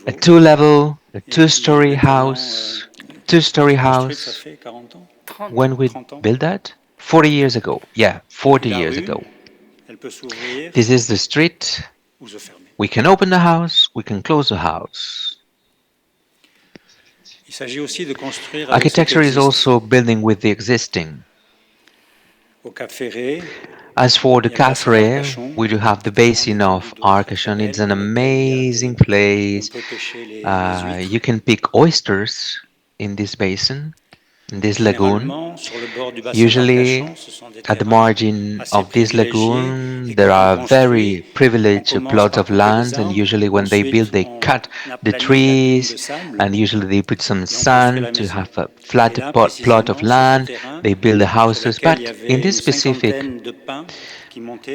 Speaker 1: a two-level, a two-story house. When we built that? 40 years ago. Yeah, 40 years ago. This is the street. We can open the house, we can close the house. Architecture is also building with the existing. As for the Cafre, we do have the basin of Arcachon. It's an amazing place. You can pick oysters in this basin, in this lagoon. Usually, at the margin of this lagoon, there are very privileged plots of land, and usually when they build, they cut the trees, and usually they put some sand to have a flat plot of land. They build the houses, but in this specific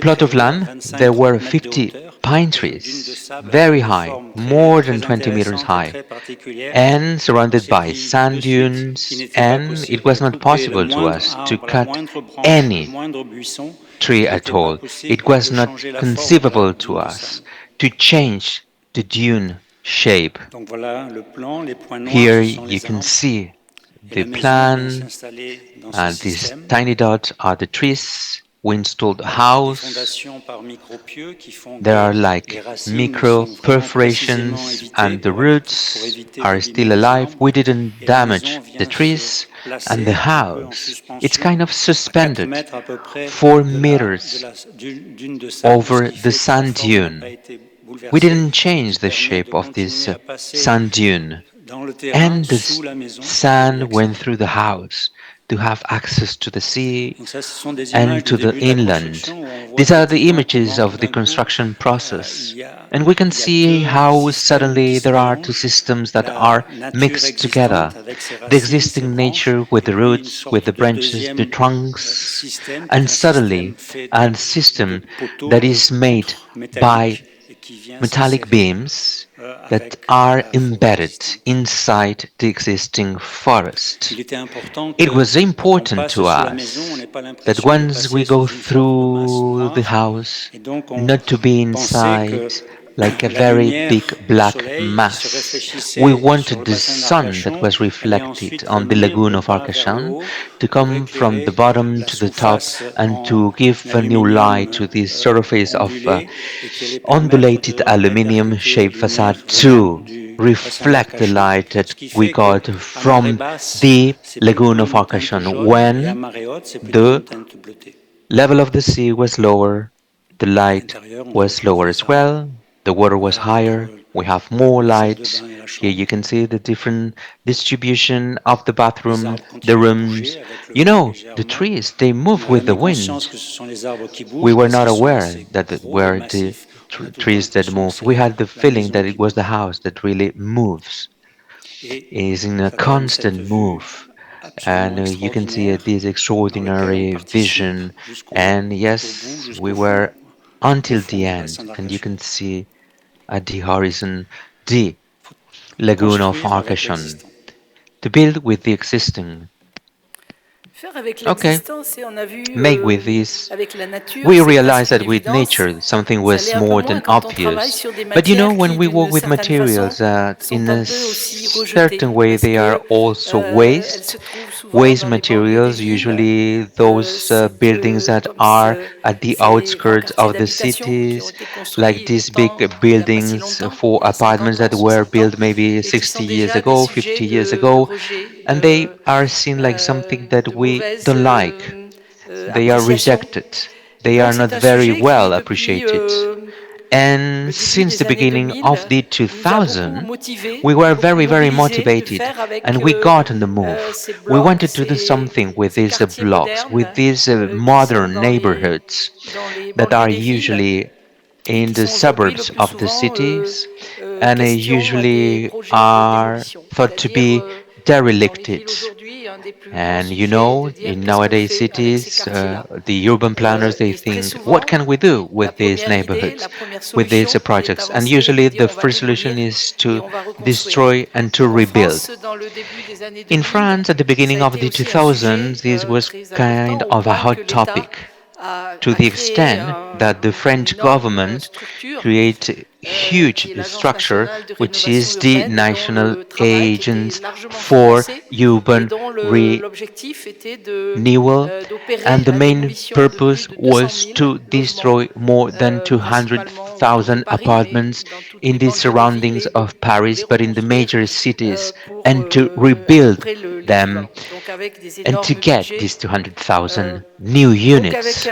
Speaker 1: plot of land, there were 50 pine trees, very high, more than 20 meters high, and surrounded by sand dunes, and it was not possible to us to cut any tree at all. It was not conceivable to us to change the dune shape. Here you can see the plan, and these tiny dots are the trees. We installed a house. There are like micro perforations, and the roots are still alive. We didn't damage the trees and the house. It's kind of suspended 4 meters over the sand dune. We didn't change the shape of this sand dune, and the sand went through the house to have access to the sea and to the inland. These are the images of the construction process. And we can see how suddenly there are two systems that are mixed together. The existing nature with the roots, with the branches, the trunks, and suddenly a system that is made by metallic beams that are embedded inside the existing forest. It was important to us that once we go through the house, not to be inside like a very big black mass. We wanted the sun that was reflected on the lagoon of Arcachon to come from the bottom to the top and to give a new light to the surface of undulated aluminium shaped facade to reflect the light that we got from the lagoon of Arcachon when the level of the sea was lower, the light was lower as well, the water was higher, we have more light. Here you can see the different distribution of the bathroom, the rooms. You know, the trees, they move with the wind. We were not aware that it were the trees that move. We had the feeling that it was the house that really moves, is in a constant move. And you can see this extraordinary vision. And yes, we were until the end, and you can see at the horizon the lagoon of Arcachon. To build with the existing. Okay, make with this. We realized that with nature something was more than obvious. But you know, when we work with materials that in a certain way they are also waste materials, usually those buildings that are at the outskirts of the cities, like these big buildings for apartments that were built maybe 60 years ago, 50 years ago, and they are seen like something that we don't like. They are rejected. They are not very well appreciated. And since the beginning of the 2000, we were very, very motivated and we got on the move. We wanted to do something with these blocks, with these modern neighborhoods that are usually in the suburbs of the cities and usually are thought to be derelicted. And you know, in nowadays cities, the urban planners they think, what can we do with these neighborhoods, with these projects? And usually the first solution is to destroy and to rebuild. In France, at the beginning of the 2000s, this was kind of a hot topic to the extent that the French government created a huge structure, which is the National Agents for Urban Renewal, and the main purpose was to destroy more than 200,000 apartments in the surroundings of Paris, but in the major cities, and to rebuild them and to get these 200,000 new units.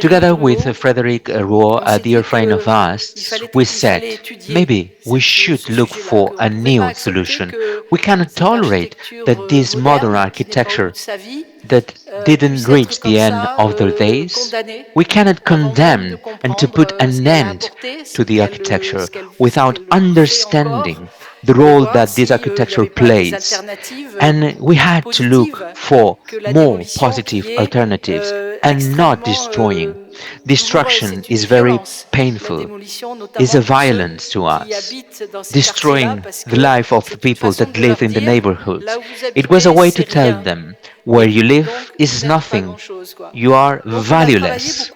Speaker 1: Together with Frederic Roux, a dear friend of ours, we said maybe we should look for a new solution. We cannot tolerate that this modern architecture that didn't reach the end of their days, we cannot condemn and to put an end to the architecture without understanding the role that this architecture plays. And we had to look for more positive alternatives and not destroying. Destruction is very painful, is a violence to us, destroying the life of the people that live in the neighborhoods. It was a way to tell them, where you live is nothing, you are valueless.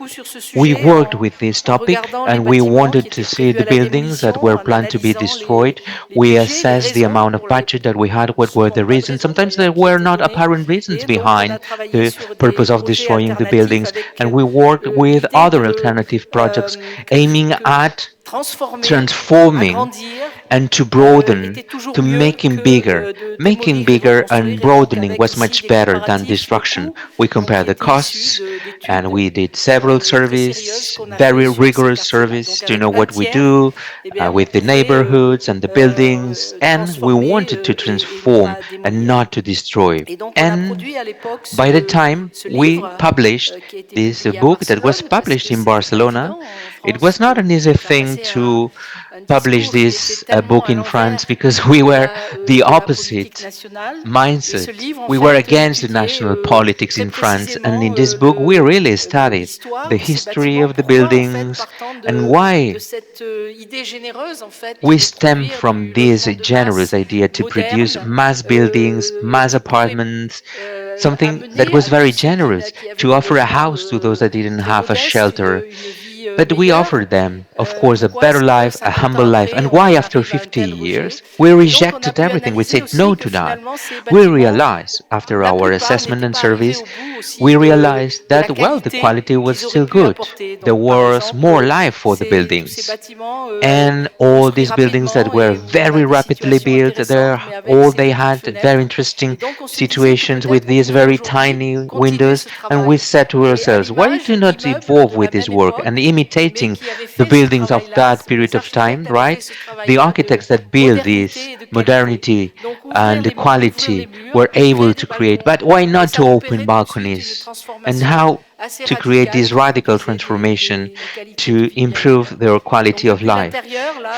Speaker 1: We worked with this topic and we wanted to see the buildings that were planned to be destroyed. We assessed the amount of budget that we had, what were the reasons. Sometimes there were not apparent reasons behind the purpose of destroying the buildings, and we worked with other alternative projects aiming at transforming and to broaden, to making bigger and broadening was much better than destruction. We compared the costs and we did several surveys, very rigorous surveys to know what we do with the neighborhoods and the buildings, and we wanted to transform and not to destroy. And by the time we published this book that was published in Barcelona, it was not an easy thing to publish this book in France because we were the opposite mindset. We were against the national politics in France, and in this book we really studied the history of the buildings and why we stem from this generous idea to produce mass buildings, mass apartments, something that was very generous, to offer a house to those that didn't have a shelter. But we offered them, of course, a better life, a humble life. And why, after 50 years, we rejected everything? We said no to that. We realized, after our assessment and service, we realized that, well, the quality was still good. There was more life for the buildings. And all these buildings that were very rapidly built, all they had very interesting situations with these very tiny windows. And we said to ourselves, why do not evolve with this work and imitating the buildings of that period of time, right? The architects that built this modernity and the quality were able to create, but why not to open balconies? And how to create this radical transformation to improve their quality of life.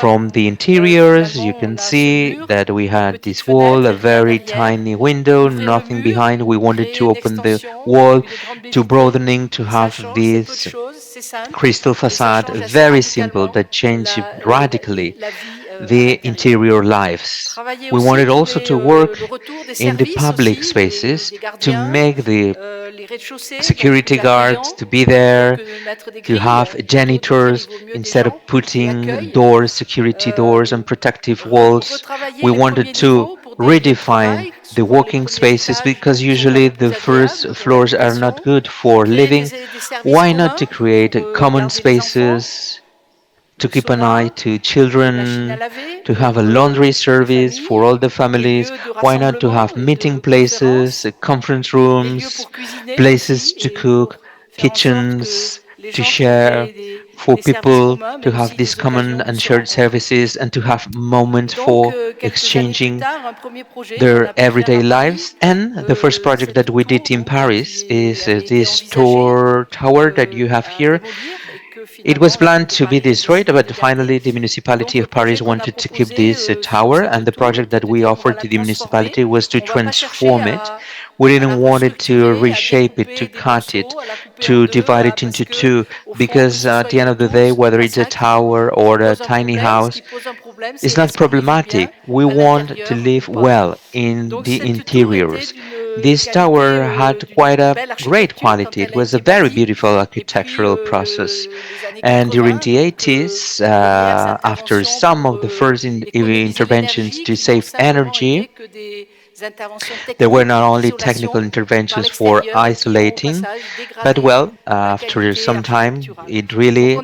Speaker 1: From the interiors, you can see that we had this wall, a very tiny window, nothing behind. We wanted to open the wall, to broadening, to have this crystal facade, very simple, that changed radically the interior lives. We wanted also to work in the public spaces to make the security guards to be there, to have janitors instead of putting doors, security doors and protective walls. We wanted to redefine the working spaces because usually the first floors are not good for living. Why not to create common spaces, to keep an eye to children, to have a laundry service for all the families? Why not to have meeting places, conference rooms, places to cook, kitchens to share for people to have these common and shared services and to have moments for exchanging their everyday lives. And the first project that we did in Paris is this tower that you have here. It was planned to be destroyed, but finally the municipality of Paris wanted to keep this tower, and the project that we offered to the municipality was to transform it. We didn't want it to reshape it, to cut it, to divide it into two, because at the end of the day, whether it's a tower or a tiny house, it's not problematic. We want to live well in the interiors. This tower had quite a great quality. It was a very beautiful architectural process. And during the 80s, after some of the first interventions to save energy, there were not only technical interventions for isolating, but well, after some time, it really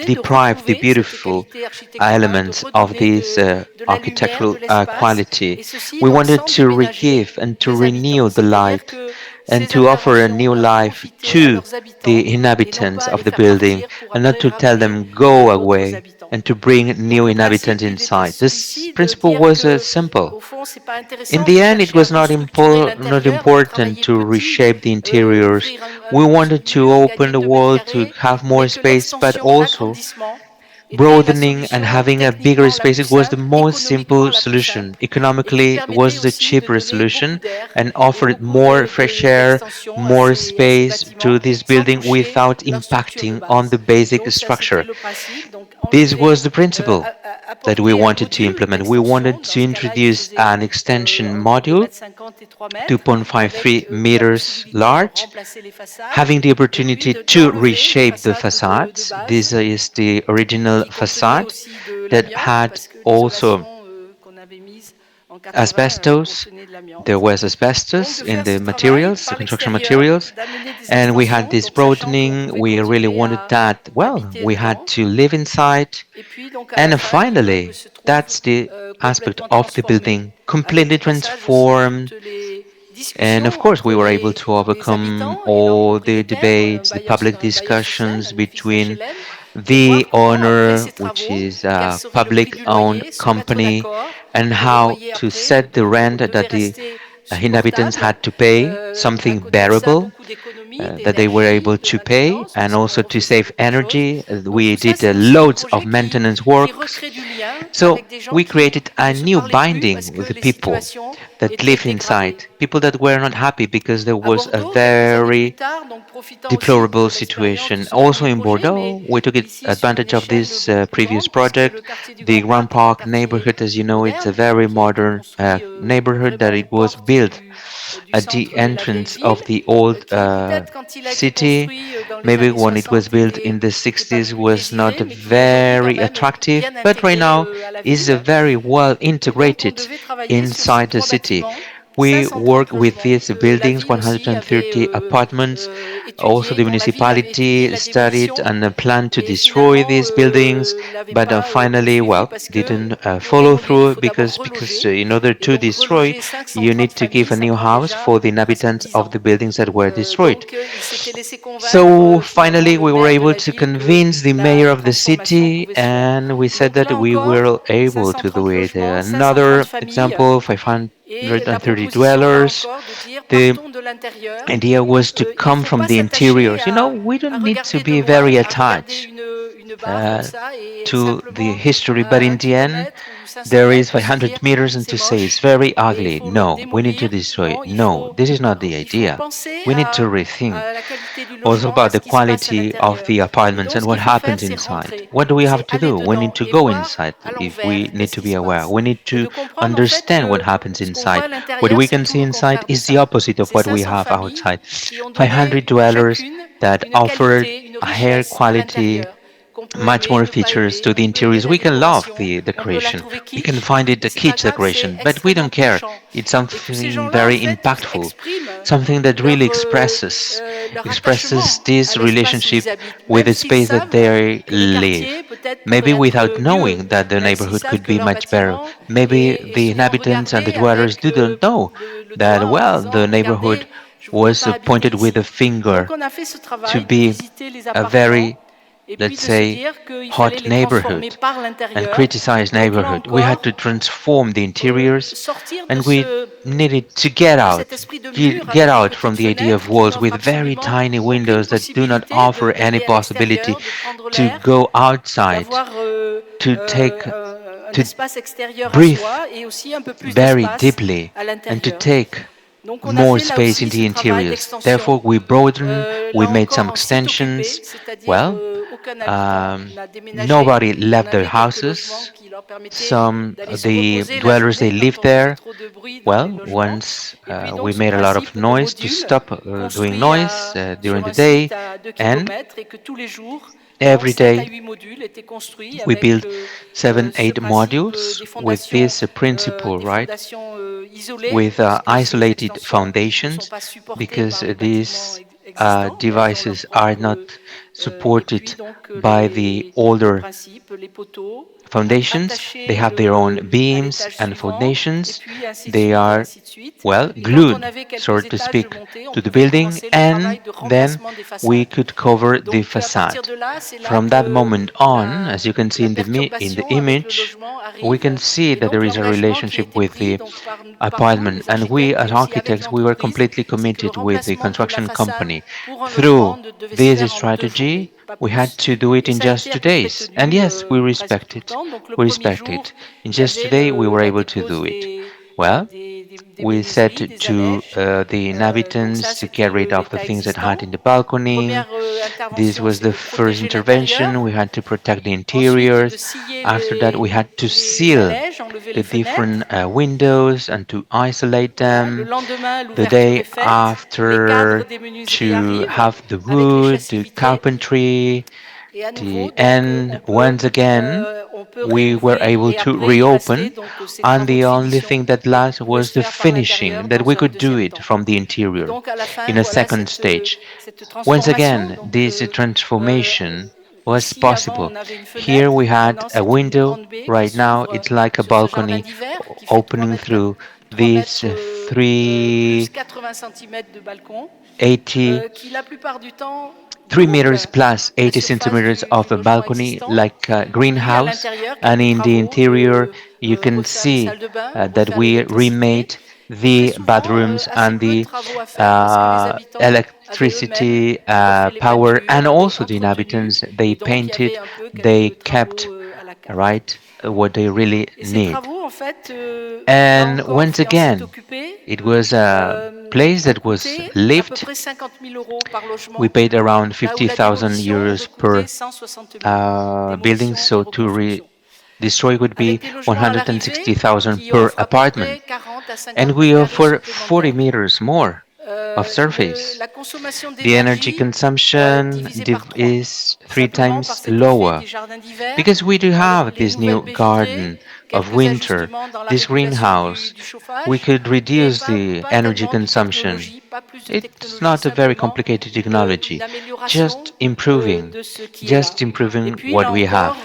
Speaker 1: deprived the beautiful elements of this architectural quality. We wanted to re-give and to renew the light and to offer a new life to the inhabitants of the building and not to tell them go away and to bring new inhabitants inside. This principle was simple. In the end, it was not important to reshape the interiors. We wanted to open the wall to have more space, but also broadening and having a bigger space. It was the most simple solution. Economically, it was the cheaper solution and offered more fresh air, more space to this building without impacting on the basic structure. This was the principle that we wanted to implement. We wanted to introduce an extension module, 2.53 meters large, having the opportunity to reshape the facades. This is the original facade that had also asbestos. There was asbestos in the materials, the construction materials, and we had this broadening. We really wanted that. Well, we had to live inside, and finally, that's the aspect of the building completely transformed. And of course, we were able to overcome all the debates, the public discussions between the owner, which is a public owned company, and how to set the rent that the inhabitants had to pay, something bearable that they were able to pay, and also to save energy. We did loads of maintenance works. So we created a new binding with the people that live inside, people that were not happy because there was a very deplorable situation. Also in Bordeaux, we took advantage of this previous project. The Grand Park neighborhood, as you know, it's a very modern neighborhood that it was built at the entrance of the old city. Maybe when it was built in the 60s was not very attractive, but right now is very well integrated inside the city. We work with these buildings, 130 apartments. Also, the municipality studied and planned to destroy these buildings, but finally, well, didn't follow through because in order to destroy, you need to give a new house for the inhabitants of the buildings that were destroyed. So finally, we were able to convince the mayor of the city, and we said that we were able to do it. Another example, 530 dwellers. The idea was to come from the interiors. You know, we don't need to be very attached uh, to the history, but in the end, there is 500 meters, and to say it's very ugly. No, we need to destroy it. No, this is not the idea. We need to rethink also about the quality of the apartments and what happens inside. What do we have to do? We need to go inside if we need to be aware. We need to understand what happens inside. What we can see inside is the opposite of what we have outside. 500 dwellers that offered a higher quality, much more features to the interiors. We can love the decoration. We can find it a kitsch decoration, but we don't care. It's something very impactful, something that really expresses this relationship with the space that they live. Maybe without knowing that the neighborhood could be much better. Maybe the inhabitants and the dwellers didn't know that, well, the neighborhood was pointed with a finger to be a very, let's say, hot neighborhood and criticized neighborhood. We had to transform the interiors, and we needed to get out from the idea of walls with very tiny windows that do not offer any possibility to go outside, to take, to breathe very deeply, and to take more space in the interiors. Therefore, we broadened, we made some extensions. Well, nobody left their houses. Some the dwellers they lived there. Well, once we made a lot of noise to stop doing noise during the day, and every day we build 7, 8 modules with this principle, right? With isolated foundations, because these devices are not supported by the older foundations. They have their own beams and foundations. They are, well, glued, so to speak, to the building, and then we could cover the facade. From that moment on, as you can see in the image, we can see that there is a relationship with the apartment, and we as architects, we were completely committed with the construction company. Through this strategy, we had to do it in just 2 days, and yes, we respect it. We respect it. In just today, we were able to do it. Well, we said to the inhabitants to get rid of the things that had in the balcony. This was the first intervention. We had to protect the interiors. After that, we had to seal the different windows and to isolate them. The day after, to have the wood, the carpentry, and once again, we were able to reopen, and the only thing that last was the finishing, that we could do it from the interior in a second stage. Once again, this transformation was possible. Here we had a window. Right now, it's like a balcony opening through these 380 3 meters plus 80 centimeters of a balcony, like a greenhouse. And in the interior, you can see that we remade the bathrooms and the electricity power, and also the inhabitants. They painted, they kept right what they really need. And once again, it was a place that was lived. We paid around 50,000 euros per building, so to destroy would be 160,000 per apartment. And we offer 40 meters more of surface. The energy consumption is 3 times lower because we do have this new garden of winter, this greenhouse. We could reduce the energy consumption. It's not a very complicated technology, just improving what we have.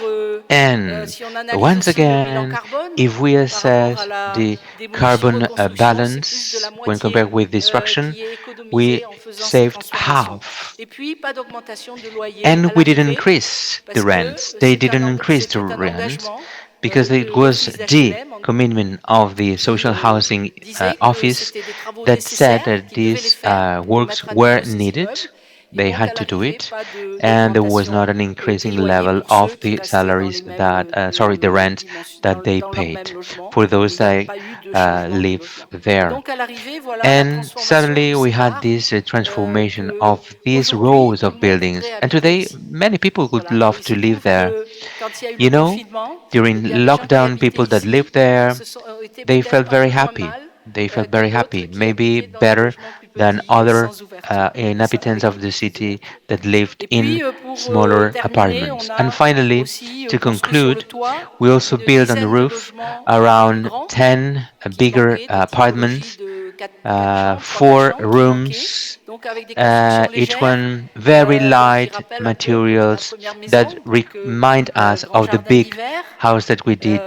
Speaker 1: And once again, if we assess the carbon balance when compared with destruction, we saved half. And we didn't increase the rents. They didn't increase the rents because it was the commitment of the social housing office that said that these works were needed. They had to do it, and there was not an increasing level of the salaries that, the rent that they paid for those that live there. And suddenly we had this transformation of these rows of buildings, and today many people would love to live there. You know, during lockdown, people that lived there, they felt very happy. They felt very happy, maybe better than other inhabitants of the city that lived in smaller apartments. And finally, to conclude, we also built on the roof around 10 bigger apartments, 4 rooms, each one very light materials that remind us of the big house that we did,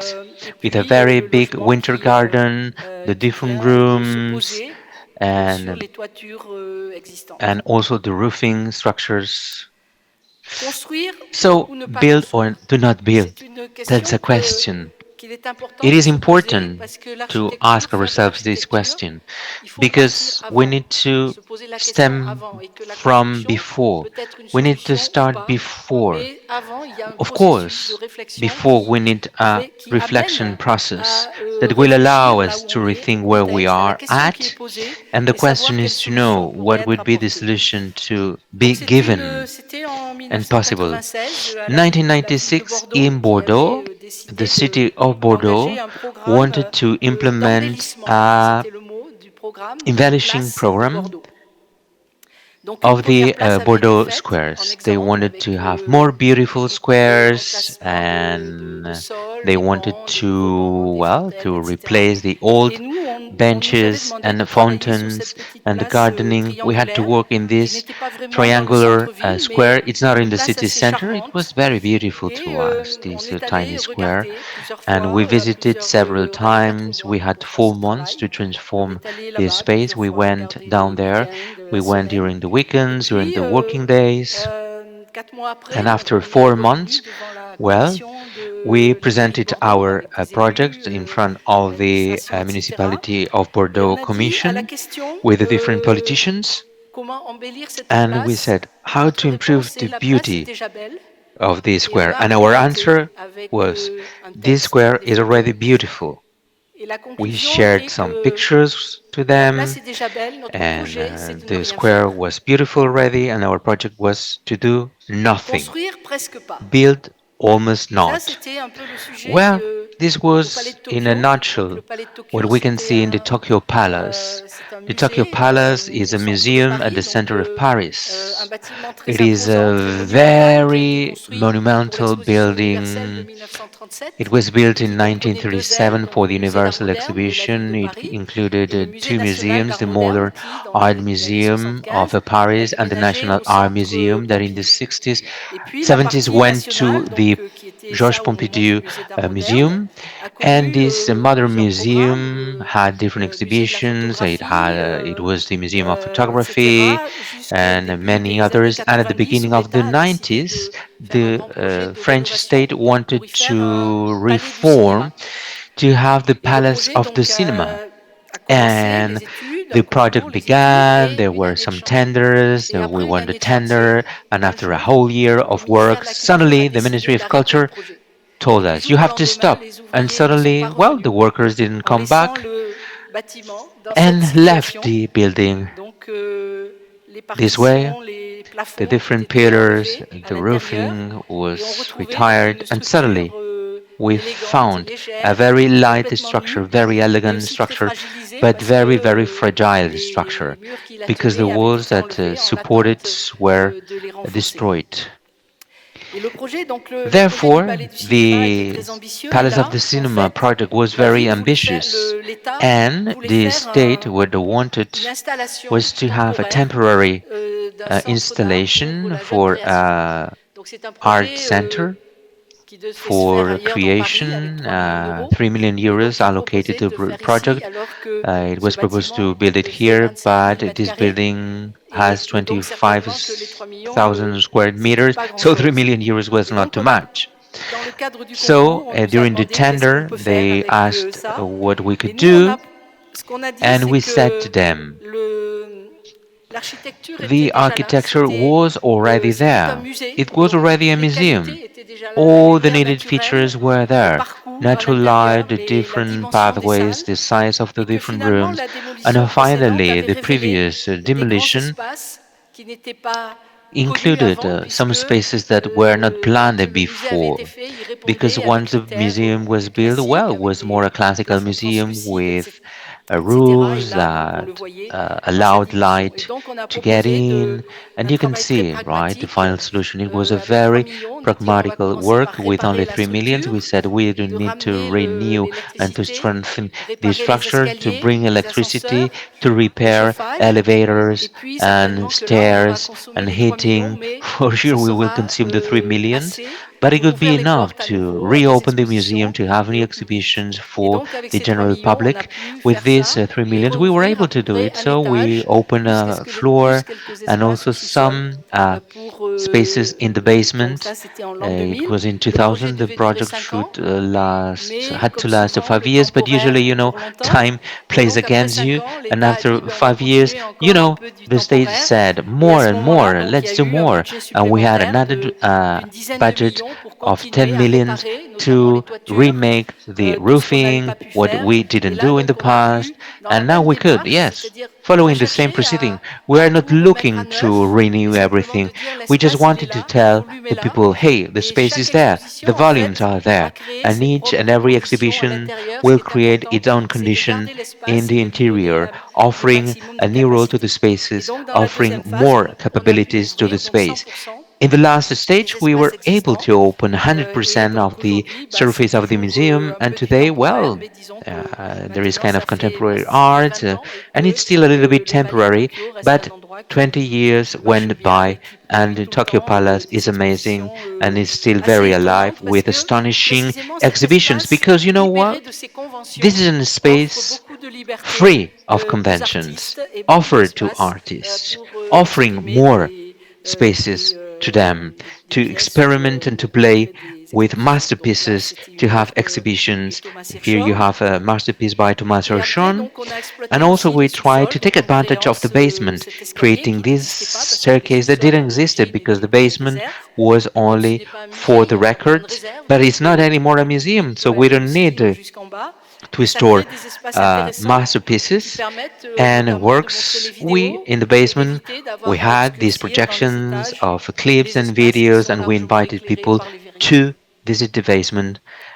Speaker 1: with a very big winter garden, the different rooms, and also the roofing structures. So, build or do not build? That's a question. It is important to ask ourselves this question because we need to stem from before. We need to start before. Of course, before we need a reflection process that will allow us to rethink where we are at. And the question is to know what would be the solution to be given and possible. 1996 in Bordeaux, the city of Bordeaux wanted to implement a embellishing program of the Bordeaux squares. They wanted to have more beautiful squares, and they wanted to, well, to replace the old benches and the fountains and the gardening. We had to work in this triangular square. It's not in the city center. It was very beautiful to us, this tiny square. And we visited several times. We had 4 months to transform this space. We went down there. We went during the weekends, during the working days. And after 4 months, well, we presented our project in front of the municipality of Bordeaux Commission with the different politicians. And we said how to improve the beauty of this square. And our answer was, this square is already beautiful. We shared some pictures to them, and the square was beautiful already, and our project was to do nothing, build almost not. Well, This was, in a nutshell, what we can see in the Tokyo Palace. The Tokyo Palace is a museum at the center of Paris. It is a very monumental building. It was built in 1937 for the Universal Exhibition. It included two museums, the Modern Art Museum of Paris and the National Art Museum, that in the 60s, 70s went to the Georges Pompidou Museum. And this modern museum had different exhibitions. It was the Museum of Photography and many others. And at the beginning of the 90s, the French state wanted to reform to have the Palace of the Cinema. And the project began, there were some tenders, we won the tender, and after a whole year of work, suddenly the Ministry of Culture told us, you have to stop. And suddenly, well, the workers didn't come back and left the building. This way, the different pillars, the roofing was retired, and suddenly we found a very light structure, very elegant structure, but very, very fragile structure, because the walls that support it were destroyed. Therefore, the Palace of the Cinema project was very ambitious, and the state what they wanted was to have a temporary installation for art center for creation, 3 million euros allocated to the project. It was proposed to build it here, but this building has 25,000 square meters, so 3 million euros was not too much. So during the tender, they asked what we could do, and we said to them, the architecture was already there. It was already a museum. All the needed features were there. Natural light, the different pathways, the size of the different rooms, and finally the previous demolition included some spaces that were not planned before, because once the museum was built, well, it was more a classical museum with roofs that allowed light to get in, and you can see, right, the final solution. It was a very pragmatical work with only 3 millions. We said we do need to renew and to strengthen the structure, to bring electricity, to repair elevators and stairs and heating. For sure, we will consume the 3 millions, but it would be enough to reopen the museum, to have new exhibitions for the general public. With these 3 millions, we were able to do it. So we opened a floor and also some spaces in the basement. It was in 2000. The project should had to last 5 years, but usually, time plays against you. And after 5 years, the state said more and more, let's do more. And we had another budget of 10 million to remake the roofing, what we didn't do in the past, and now we could, yes. Following the same proceeding, we are not looking to renew everything. We just wanted to tell the people, hey, the space is there, the volumes are there, and each and every exhibition will create its own condition in the interior, offering a new role to the spaces, offering more capabilities to the space. In the last stage, we were able to open 100% of the surface of the museum, and today, well, there is kind of contemporary art, and it's still a little bit temporary, but 20 years went by, and the Tokyo Palace is amazing, and is still very alive with astonishing exhibitions, because you know what? This is a space free of conventions, offered to artists, offering more spaces to them to experiment and to play with masterpieces, to have exhibitions. Here you have a masterpiece by Thomas Rochon. And also we try to take advantage of the basement, creating this staircase that didn't exist because the basement was only for the records, but it's not anymore a museum, so we don't need to store masterpieces and works. We in the basement we had these projections of clips and videos, and we invited people to visit the basement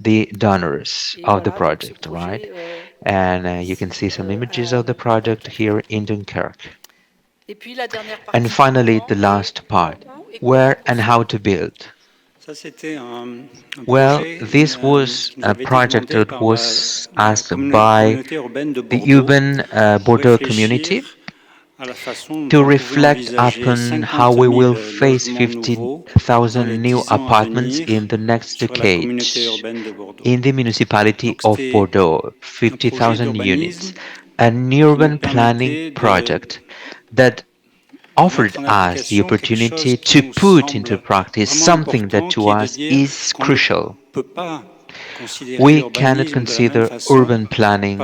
Speaker 1: the donors
Speaker 2: Et
Speaker 1: of the
Speaker 2: voilà, donc ce
Speaker 1: project, right?
Speaker 2: projet.
Speaker 1: And you can see some images of the project here in Dunkirk.
Speaker 2: Et puis la dernière
Speaker 1: And
Speaker 2: partie,
Speaker 1: finally, the
Speaker 2: comment et
Speaker 1: last part,
Speaker 2: où et comment
Speaker 1: where and
Speaker 2: construire.
Speaker 1: how to build. Well, this was a project that was asked by the urban Bordeaux community to reflect upon how we will face 50,000 new apartments in the next decade in the municipality of Bordeaux, 50,000 units, an urban planning project that offered us the opportunity to put into practice something that to us is crucial. We cannot consider urban planning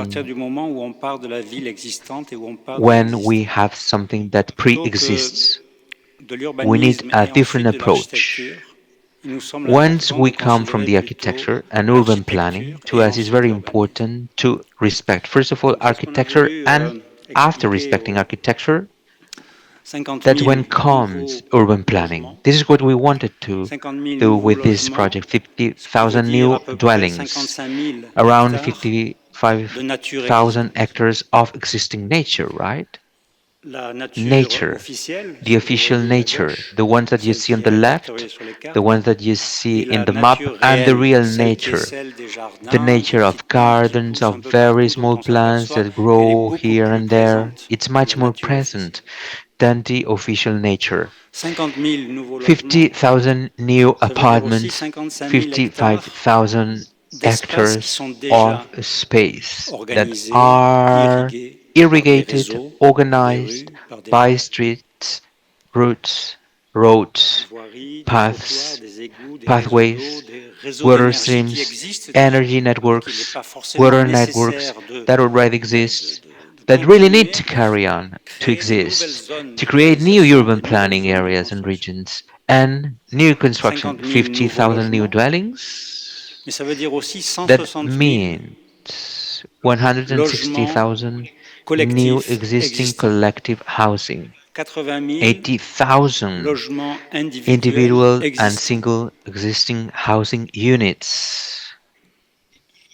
Speaker 1: when we have something that pre-exists. We need a different approach. Once we come from the architecture and urban planning, to us is very important to respect, first of all, architecture, and after respecting architecture, that's when comes urban planning. This is what we wanted to do with this project, 50,000 new dwellings, around 55,000 hectares of existing nature, right? Nature, the official nature, the ones that you see on the left, the ones that you see in the map, and the real nature, the nature of gardens, of very small plants that grow here and there. It's much more present than the official nature. 50,000 new apartments, 55,000 hectares of space that are irrigated, organized by streets, routes, roads, paths, pathways, water streams, energy networks, water networks that already exist, that really need to carry on to exist, to create new urban planning areas and regions, and new construction, 50,000 new dwellings. That means 160,000 new existing collective housing, 80,000 individual and single existing housing units,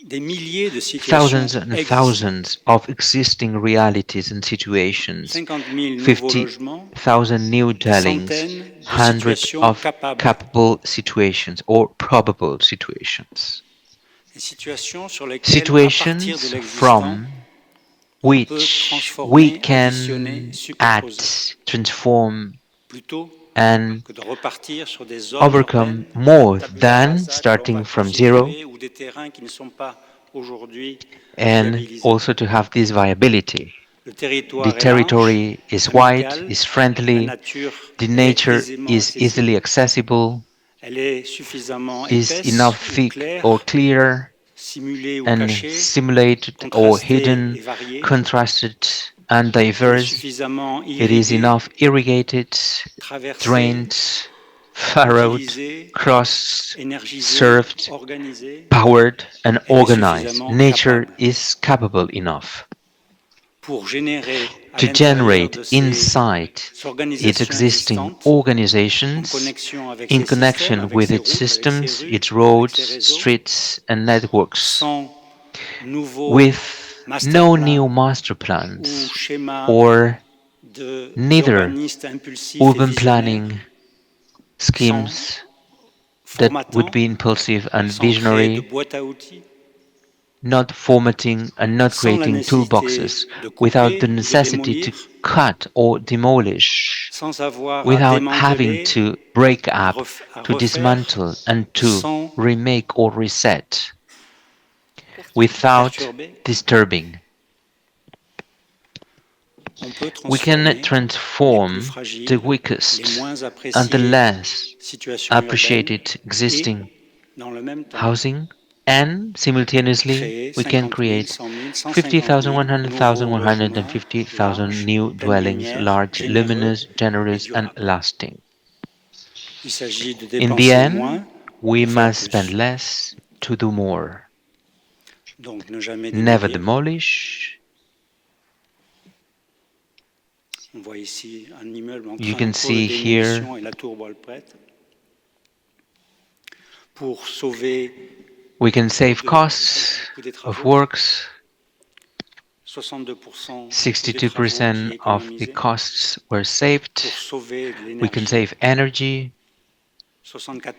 Speaker 1: thousands and thousands of existing realities and situations, 50,000 new dwellings, hundreds of capable situations or probable situations. Situations from which we can act, transform, and overcome more than starting from zero, and also to have this viability. The territory is wide, is friendly, the nature is easily accessible, is enough thick or clear, and simulated or hidden, contrasted and diverse. It is enough irrigated, drained, furrowed, crossed, served, powered, and organized. Nature is capable enough to generate inside its existing organizations in connection with its systems, its roads, streets, and networks, with no new master plans or neither urban planning schemes that would be impulsive and visionary, not formatting and not creating toolboxes without the necessity to cut or demolish, without having to break up, to dismantle and to remake or reset, without disturbing. We can transform the weakest and the less appreciated existing housing, and simultaneously we can create 50,000, 100,000, 150,000 new dwellings, large, luminous, generous, and lasting. In the end, we must spend less to do more. Never demolish. You can see here we can save costs of works. 62% of the costs were saved. We can save energy.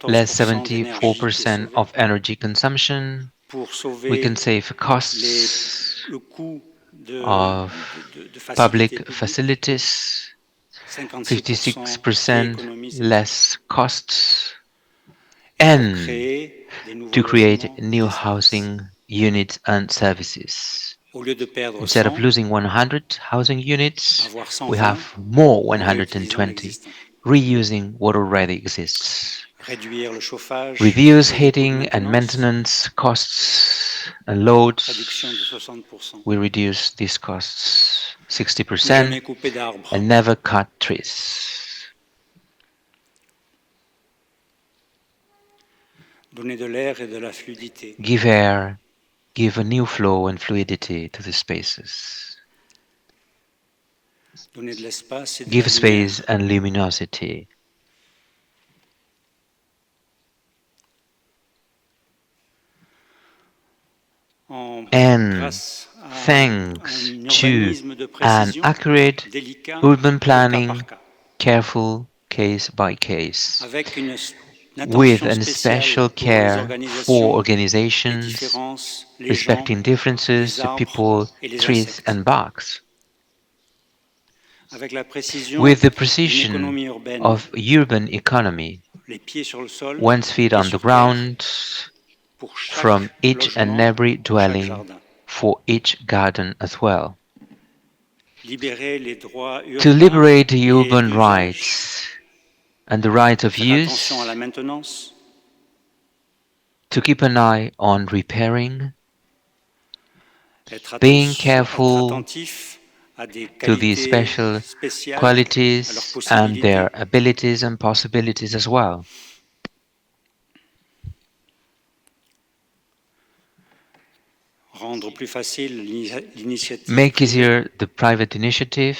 Speaker 1: less
Speaker 4: 74% d'énergie qui est
Speaker 1: 74%
Speaker 4: sauvée.
Speaker 1: of energy consumption.
Speaker 4: Pour
Speaker 1: We can
Speaker 4: sauver
Speaker 1: save costs
Speaker 4: le coût
Speaker 1: of
Speaker 4: de facilités
Speaker 1: public
Speaker 4: publiques,
Speaker 1: facilities,
Speaker 4: 56% qui
Speaker 1: 56%
Speaker 4: économisent énergie.
Speaker 1: less costs,
Speaker 4: Et pour
Speaker 1: and
Speaker 4: créer des nouveaux
Speaker 1: to create
Speaker 4: logements et
Speaker 1: new
Speaker 4: des services.
Speaker 1: housing units and services.
Speaker 4: Au lieu de perdre
Speaker 1: Instead of
Speaker 4: 100,
Speaker 1: losing 100 housing units,
Speaker 4: avoir
Speaker 1: we
Speaker 4: 120
Speaker 1: have more
Speaker 4: en réutilisant
Speaker 1: 120,
Speaker 4: l'existant.
Speaker 1: reusing what already exists.
Speaker 4: Réduire le chauffage
Speaker 1: Reduce
Speaker 4: et les coûts de
Speaker 1: heating and
Speaker 4: maintenance,
Speaker 1: maintenance costs and
Speaker 4: réduction de
Speaker 1: loads.
Speaker 4: 60%.
Speaker 1: We reduce these costs
Speaker 4: Ne
Speaker 1: 60%
Speaker 4: jamais couper d'arbres.
Speaker 1: and never cut trees.
Speaker 4: Donner de l'air et de la fluidité.
Speaker 1: Give air, give a new flow and fluidity to the spaces.
Speaker 4: Donner de l'espace et de la
Speaker 1: Give space
Speaker 4: lumière.
Speaker 1: and luminosity. And
Speaker 4: Grâce à
Speaker 1: thanks
Speaker 4: un
Speaker 1: to
Speaker 4: urbanisme de
Speaker 1: an
Speaker 4: précision,
Speaker 1: accurate
Speaker 4: délicat,
Speaker 1: urban
Speaker 4: au cas
Speaker 1: planning,
Speaker 4: par cas,
Speaker 1: careful case by case,
Speaker 4: avec une
Speaker 1: with
Speaker 4: attention
Speaker 1: a special
Speaker 4: spéciale pour les
Speaker 1: care for
Speaker 4: organisations, les
Speaker 1: organizations,
Speaker 4: différences, les gens,
Speaker 1: respecting differences,
Speaker 4: les
Speaker 1: the
Speaker 4: arbres
Speaker 1: people,
Speaker 4: et les
Speaker 1: trees
Speaker 4: insectes.
Speaker 1: and bugs,
Speaker 4: Avec la précision
Speaker 1: with the
Speaker 4: d'une
Speaker 1: precision
Speaker 4: économie urbaine,
Speaker 1: of urban economy,
Speaker 4: les pieds sur le sol,
Speaker 1: one's feet
Speaker 4: pieds
Speaker 1: on the
Speaker 4: sur terre,
Speaker 1: ground,
Speaker 4: pour chaque
Speaker 1: from each and
Speaker 4: logement,
Speaker 1: every
Speaker 4: pour chaque
Speaker 1: dwelling,
Speaker 4: jardin.
Speaker 1: for each garden as well.
Speaker 4: Libérer les droits
Speaker 1: To
Speaker 4: urbains
Speaker 1: liberate the
Speaker 4: et
Speaker 1: urban
Speaker 4: d'usage,
Speaker 1: rights and the right of
Speaker 4: faire attention à
Speaker 1: use,
Speaker 4: la maintenance,
Speaker 1: to keep an eye on repairing,
Speaker 4: être
Speaker 1: being
Speaker 4: être
Speaker 1: careful
Speaker 4: attentif à des
Speaker 1: to the
Speaker 4: qualités
Speaker 1: special
Speaker 4: spéciales, à leurs
Speaker 1: qualities and their
Speaker 4: possibilités,
Speaker 1: abilities and possibilities as well.
Speaker 4: rendre plus facile l'initiative
Speaker 1: Make
Speaker 4: privée,
Speaker 1: easier the private initiative,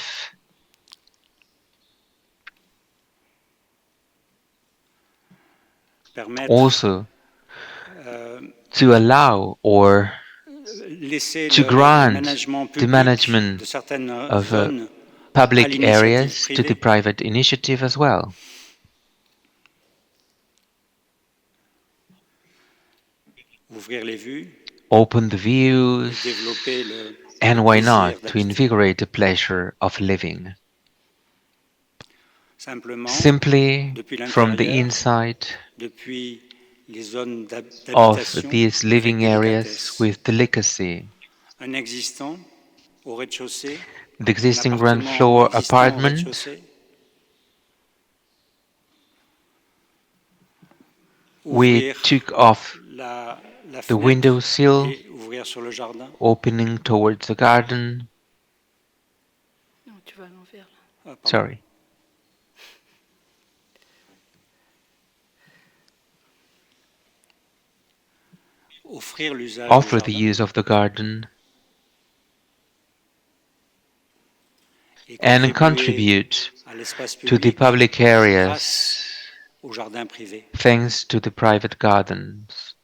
Speaker 4: permettre
Speaker 1: also
Speaker 4: euh,
Speaker 1: to allow or
Speaker 4: laisser
Speaker 1: to
Speaker 4: le
Speaker 1: grant
Speaker 4: management
Speaker 1: the
Speaker 4: public de
Speaker 1: management
Speaker 4: certaines
Speaker 1: of
Speaker 4: zones à
Speaker 1: public
Speaker 4: l'initiative
Speaker 1: areas to the
Speaker 4: privée,
Speaker 1: private initiative as well.
Speaker 4: ouvrir les vues
Speaker 1: Open the
Speaker 4: et
Speaker 1: views,
Speaker 4: développer le
Speaker 1: and why
Speaker 4: plaisir
Speaker 1: not to
Speaker 4: d'habiter.
Speaker 1: invigorate the pleasure of living.
Speaker 4: Simplement,
Speaker 1: Simply
Speaker 4: depuis
Speaker 1: from the
Speaker 4: l'intérieur,
Speaker 1: inside
Speaker 4: depuis les zones
Speaker 1: of
Speaker 4: d'habitation
Speaker 1: these
Speaker 4: avec
Speaker 1: living areas
Speaker 4: délicatesse.
Speaker 1: with delicacy.
Speaker 4: Un existant au rez-de-chaussée,
Speaker 1: The
Speaker 4: un
Speaker 1: existing ground
Speaker 4: appartement
Speaker 1: floor
Speaker 4: existant au
Speaker 1: apartment,
Speaker 4: rez-de-chaussée,
Speaker 1: we
Speaker 4: ouvrir
Speaker 1: took off
Speaker 4: la
Speaker 1: the
Speaker 4: fenêtre
Speaker 1: windowsill,
Speaker 4: et ouvrir sur le jardin.
Speaker 1: opening towards the garden.
Speaker 2: Non, tu vas à l'envers là.
Speaker 4: Ah, pardon.
Speaker 1: Sorry.
Speaker 4: Offrir l'usage du
Speaker 1: Offer the
Speaker 4: jardin
Speaker 1: use of the garden
Speaker 4: et
Speaker 1: and
Speaker 4: contribuer
Speaker 1: contribute
Speaker 4: à l'espace
Speaker 1: to the
Speaker 4: public
Speaker 1: public
Speaker 4: grâce
Speaker 1: areas
Speaker 4: au jardin privé.
Speaker 1: thanks to the private gardens.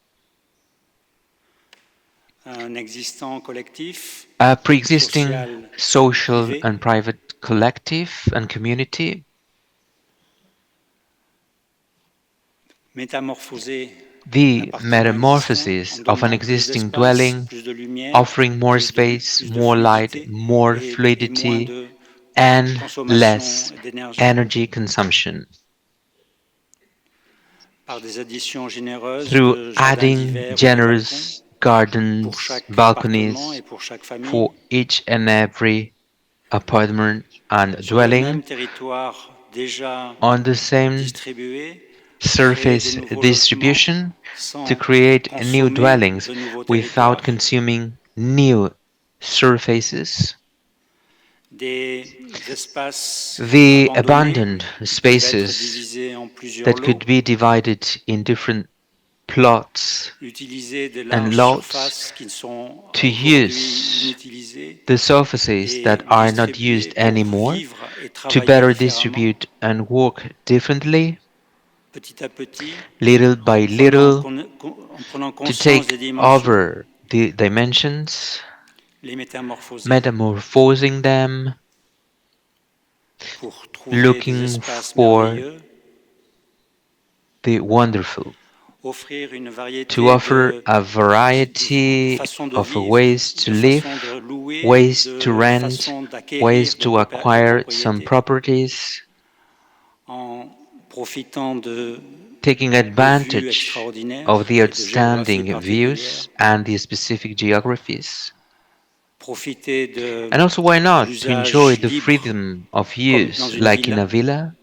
Speaker 4: Un existant collectif
Speaker 1: A pre-existing
Speaker 4: social
Speaker 1: social
Speaker 4: privé
Speaker 1: and private collective and community,
Speaker 4: métamorphoser un
Speaker 1: the
Speaker 4: appartement existant
Speaker 1: metamorphosis
Speaker 4: en
Speaker 1: of an
Speaker 4: donnant plus
Speaker 1: existing
Speaker 4: d'espace,
Speaker 1: dwelling,
Speaker 4: plus de lumière,
Speaker 1: offering more space,
Speaker 4: plus de
Speaker 1: more light,
Speaker 4: fluidité
Speaker 1: more
Speaker 4: et moins
Speaker 1: fluidity,
Speaker 4: de
Speaker 1: and
Speaker 4: consommation
Speaker 1: less
Speaker 4: d'énergie
Speaker 1: energy consumption
Speaker 4: par des additions généreuses
Speaker 1: through
Speaker 4: de jardins
Speaker 1: adding
Speaker 4: d'hiver ou de balcons
Speaker 1: generous
Speaker 4: pour
Speaker 1: gardens,
Speaker 4: chaque appartement et
Speaker 1: balconies
Speaker 4: pour chaque famille
Speaker 1: for each and every apartment and
Speaker 4: sur le
Speaker 1: dwelling
Speaker 4: même territoire déjà
Speaker 1: on the same
Speaker 4: distribué, créer des
Speaker 1: surface
Speaker 4: nouveaux logements
Speaker 1: distribution to
Speaker 4: sans
Speaker 1: create new
Speaker 4: consommer
Speaker 1: dwellings
Speaker 4: de nouveaux
Speaker 1: without
Speaker 4: territoires,
Speaker 1: consuming new surfaces.
Speaker 4: des espaces
Speaker 1: The
Speaker 4: abandonnés
Speaker 1: abandoned
Speaker 4: qui peuvent être
Speaker 1: spaces
Speaker 4: divisés en plusieurs
Speaker 1: that
Speaker 4: lots,
Speaker 1: could be divided in different plots
Speaker 4: utiliser de
Speaker 1: and
Speaker 4: larges
Speaker 1: lots
Speaker 4: surfaces qui sont
Speaker 1: to
Speaker 4: aujourd'hui
Speaker 1: use
Speaker 4: inutilisées
Speaker 1: the surfaces that
Speaker 4: et
Speaker 1: are not
Speaker 4: distribuer
Speaker 1: used
Speaker 4: pour
Speaker 1: anymore
Speaker 4: vivre et
Speaker 1: to
Speaker 4: travailler
Speaker 1: better
Speaker 4: différemment,
Speaker 1: distribute and work differently,
Speaker 4: petit à petit,
Speaker 1: little by little,
Speaker 4: en prenant
Speaker 1: to
Speaker 4: conscience des
Speaker 1: take
Speaker 4: dimensions,
Speaker 1: over the dimensions,
Speaker 4: les métamorphoser
Speaker 1: metamorphosing them,
Speaker 4: pour trouver des
Speaker 1: looking
Speaker 4: espaces
Speaker 1: for
Speaker 4: merveilleux
Speaker 1: the wonderful,
Speaker 4: offrir une
Speaker 1: to
Speaker 4: variété
Speaker 1: offer a variety
Speaker 4: façons de
Speaker 1: of
Speaker 4: vivre,
Speaker 1: ways to
Speaker 4: de façons
Speaker 1: live,
Speaker 4: de louer,
Speaker 1: ways to
Speaker 4: de
Speaker 1: rent,
Speaker 4: façons
Speaker 1: ways
Speaker 4: d'acquérir
Speaker 1: to
Speaker 4: la
Speaker 1: acquire some
Speaker 4: propriété,
Speaker 1: properties,
Speaker 4: en profitant
Speaker 1: taking
Speaker 4: de vues
Speaker 1: advantage of
Speaker 4: extraordinaires
Speaker 1: the
Speaker 4: et de géographies
Speaker 1: outstanding
Speaker 4: particulières,
Speaker 1: views and the specific geographies.
Speaker 4: profiter
Speaker 1: And also, why
Speaker 4: de
Speaker 1: not to enjoy
Speaker 4: l'usage
Speaker 1: the
Speaker 4: libre
Speaker 1: freedom of
Speaker 4: comme dans
Speaker 1: use,
Speaker 4: une
Speaker 1: like in
Speaker 4: villa,
Speaker 1: a villa?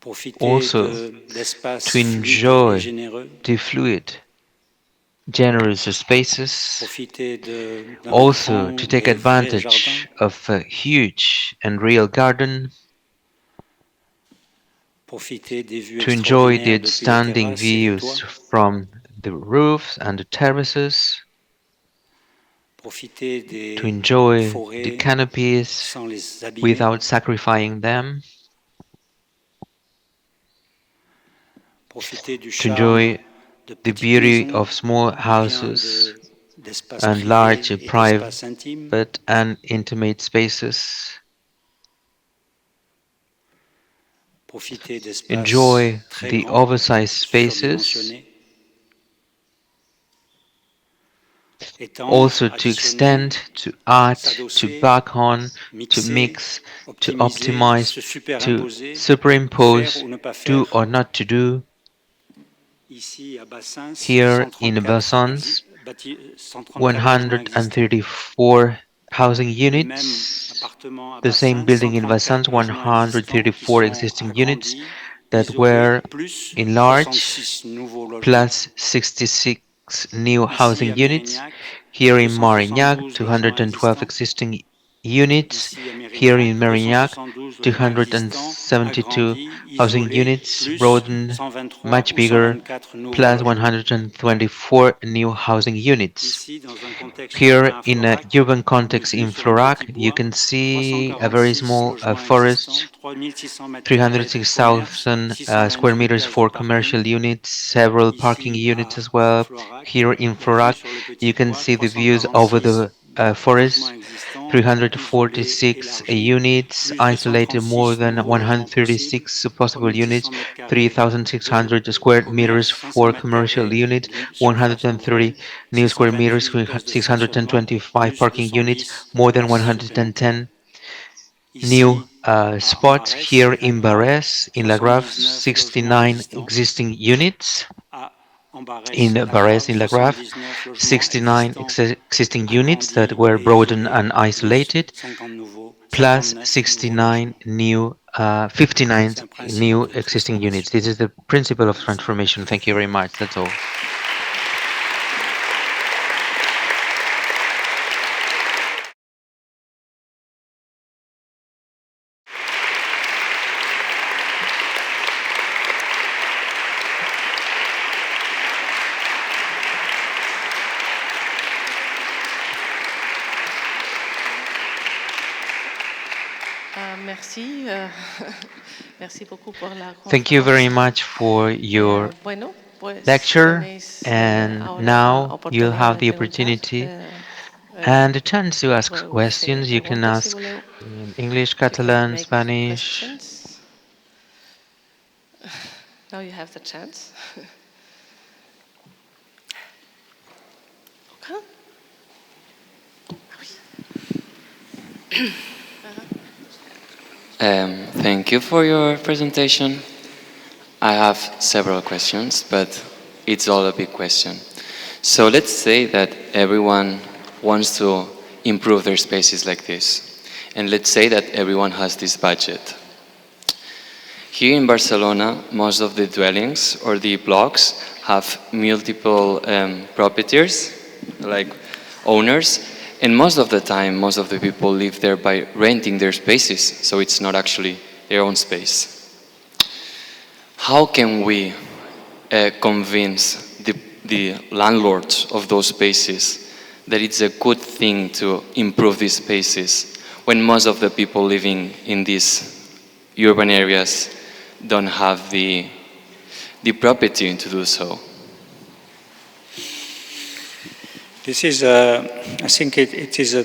Speaker 4: profiter
Speaker 1: Also,
Speaker 4: d'espaces
Speaker 1: to
Speaker 4: fluides et
Speaker 1: enjoy
Speaker 4: généreux,
Speaker 1: the fluid, generous spaces.
Speaker 4: profiter d'un
Speaker 1: Also,
Speaker 4: grand
Speaker 1: to take
Speaker 4: et vrai jardin,
Speaker 1: advantage of a huge and real garden,
Speaker 4: profiter des vues
Speaker 1: to enjoy the
Speaker 4: extraordinaires depuis les
Speaker 1: outstanding
Speaker 4: terrasses et les
Speaker 1: views
Speaker 4: toits,
Speaker 1: from the roofs and the terraces,
Speaker 4: profiter
Speaker 1: to
Speaker 4: des
Speaker 1: enjoy the
Speaker 4: forêts
Speaker 1: canopies
Speaker 4: sans les abîmer,
Speaker 1: without sacrificing them,
Speaker 4: profiter du
Speaker 1: to
Speaker 4: charme
Speaker 1: enjoy
Speaker 4: de
Speaker 1: the
Speaker 4: petites
Speaker 1: beauty
Speaker 4: maisons
Speaker 1: of small
Speaker 4: ou bien
Speaker 1: houses
Speaker 4: d'espaces
Speaker 1: and large
Speaker 4: privés et
Speaker 1: private
Speaker 4: d'espaces intimes,
Speaker 1: and intimate spaces.
Speaker 4: profiter d'espaces
Speaker 1: Enjoy
Speaker 4: très
Speaker 1: the
Speaker 4: grands,
Speaker 1: oversized spaces,
Speaker 4: surdimensionnés, étendre,
Speaker 1: also to
Speaker 4: additionner,
Speaker 1: extend, to add, to
Speaker 4: s'adosser,
Speaker 1: back on, to
Speaker 4: mixer,
Speaker 1: mix, to
Speaker 4: optimiser,
Speaker 1: optimize,
Speaker 4: se
Speaker 1: to
Speaker 4: superimposer, faire
Speaker 1: superimpose,
Speaker 4: ou ne pas
Speaker 1: do
Speaker 4: faire.
Speaker 1: or not to do.
Speaker 4: Ici, à Bassins,
Speaker 1: Here in Bassans,
Speaker 4: 134 logements existants.
Speaker 1: 134 housing
Speaker 4: Le même
Speaker 1: units,
Speaker 4: appartement à
Speaker 1: the same
Speaker 4: Bassins,
Speaker 1: building in Bassans,
Speaker 4: 134 logements existants qui
Speaker 1: 134
Speaker 4: sont
Speaker 1: existing units
Speaker 4: agrandis.
Speaker 1: that
Speaker 4: Ils auraient
Speaker 1: were
Speaker 4: plus
Speaker 1: enlarged,
Speaker 4: 66 nouveaux logements.
Speaker 1: plus 66 new
Speaker 4: Ici,
Speaker 1: housing
Speaker 4: à
Speaker 1: units.
Speaker 4: Mérignac,
Speaker 1: Here in Marignac,
Speaker 4: 272 logements
Speaker 1: 212
Speaker 4: existants.
Speaker 1: existing units.
Speaker 4: Ici, à
Speaker 1: Here
Speaker 4: Mérignac,
Speaker 1: in Marignac,
Speaker 4: 272 logements existants,
Speaker 1: 272
Speaker 4: agrandis,
Speaker 1: housing
Speaker 4: isolés,
Speaker 1: units,
Speaker 4: plus
Speaker 1: broadened,
Speaker 4: 123
Speaker 1: much
Speaker 4: ou
Speaker 1: bigger,
Speaker 4: 124 nouveaux
Speaker 1: plus
Speaker 4: logements.
Speaker 1: 124 new housing units.
Speaker 4: Ici, dans un contexte
Speaker 1: Here
Speaker 4: urbain à
Speaker 1: in a
Speaker 4: Florac,
Speaker 1: urban
Speaker 4: une
Speaker 1: context
Speaker 4: vue
Speaker 1: in
Speaker 4: sur un petit
Speaker 1: Florac, you
Speaker 4: bois,
Speaker 1: can see a very
Speaker 4: 346
Speaker 1: small
Speaker 4: logements existants,
Speaker 1: forest,
Speaker 4: 3600 mètres carrés de commerce,
Speaker 1: 306,000 square
Speaker 4: 628
Speaker 1: meters
Speaker 4: places de
Speaker 1: for
Speaker 4: parking.
Speaker 1: commercial units, several parking
Speaker 4: Ici,
Speaker 1: units as
Speaker 4: à
Speaker 1: well.
Speaker 4: Florac,
Speaker 1: Here in
Speaker 4: la vue
Speaker 1: Florac,
Speaker 4: sur le petit
Speaker 1: you can
Speaker 4: bois,
Speaker 1: see the views over
Speaker 4: 346
Speaker 1: the
Speaker 4: logements
Speaker 1: forest,
Speaker 4: existants, isolés,
Speaker 1: 346
Speaker 4: élargis,
Speaker 1: units,
Speaker 4: plus
Speaker 1: isolated more
Speaker 4: 236
Speaker 1: than
Speaker 4: nouveaux logements possibles,
Speaker 1: 136 possible units,
Speaker 4: 3600 mètres carrés de
Speaker 1: 3,600 square meters
Speaker 4: commerce, 500
Speaker 1: for
Speaker 4: mètres
Speaker 1: commercial
Speaker 4: carrés
Speaker 1: units,
Speaker 4: d'une surface
Speaker 1: 130
Speaker 4: ouvrée,
Speaker 1: new square meters,
Speaker 4: 628 places de stationnement,
Speaker 1: 625
Speaker 4: plus
Speaker 1: parking units,
Speaker 4: 210
Speaker 1: more than
Speaker 4: places supplémentaires.
Speaker 1: 110 new
Speaker 4: Ici, en
Speaker 1: spots.
Speaker 4: Barès
Speaker 1: Here
Speaker 4: et
Speaker 1: in
Speaker 4: Lagrave,
Speaker 1: Barès, in Lagrave,
Speaker 4: 79 logements
Speaker 1: 69
Speaker 4: existants.
Speaker 1: existing units.
Speaker 4: En Barès
Speaker 1: In
Speaker 4: et
Speaker 1: Barès,
Speaker 4: Lagrave,
Speaker 1: in Lagrave,
Speaker 4: 79 logements
Speaker 1: 69
Speaker 4: existants,
Speaker 1: existing units that
Speaker 4: agrandis
Speaker 1: were
Speaker 4: et
Speaker 1: broadened
Speaker 4: isolés,
Speaker 1: and
Speaker 4: plus
Speaker 1: isolated, plus
Speaker 4: 59 nouveaux
Speaker 1: 69
Speaker 4: logements.
Speaker 1: new, 59
Speaker 4: C'est un principe
Speaker 1: new
Speaker 4: de
Speaker 1: existing units.
Speaker 4: transformation.
Speaker 1: This is the principle of
Speaker 4: Merci.
Speaker 1: transformation. Thank you very much. That's all.
Speaker 2: Merci. Merci beaucoup pour la
Speaker 1: Thank you very
Speaker 2: conférence.
Speaker 1: much for your
Speaker 2: Bueno, pues
Speaker 1: lecture,
Speaker 2: tenéis
Speaker 1: and
Speaker 2: ahora la
Speaker 1: now you'll
Speaker 2: oportunidad
Speaker 1: have
Speaker 2: de
Speaker 1: the
Speaker 2: preguntar.
Speaker 1: opportunity and the chance to ask
Speaker 2: Podeu fer
Speaker 1: questions. You can
Speaker 2: preguntes si
Speaker 1: ask
Speaker 2: voleu.
Speaker 1: in English,
Speaker 2: You can
Speaker 1: Catalan,
Speaker 2: make
Speaker 1: Spanish.
Speaker 2: questions. Now you have the chance. Okay.
Speaker 5: Thank you for your presentation. I have several questions, but it's all a big question. So let's say that everyone wants to improve their spaces like this. And let's say that everyone has this budget. Here in Barcelona, most of the dwellings or the blocks have multiple proprietors, like owners, and most of the time, most of the people live there by renting their spaces, so it's not actually their own space. How can we convince the landlords of those spaces that it's a good thing to improve these spaces when most of the people living in these urban areas don't have the property to do so?
Speaker 4: This is, I think it is a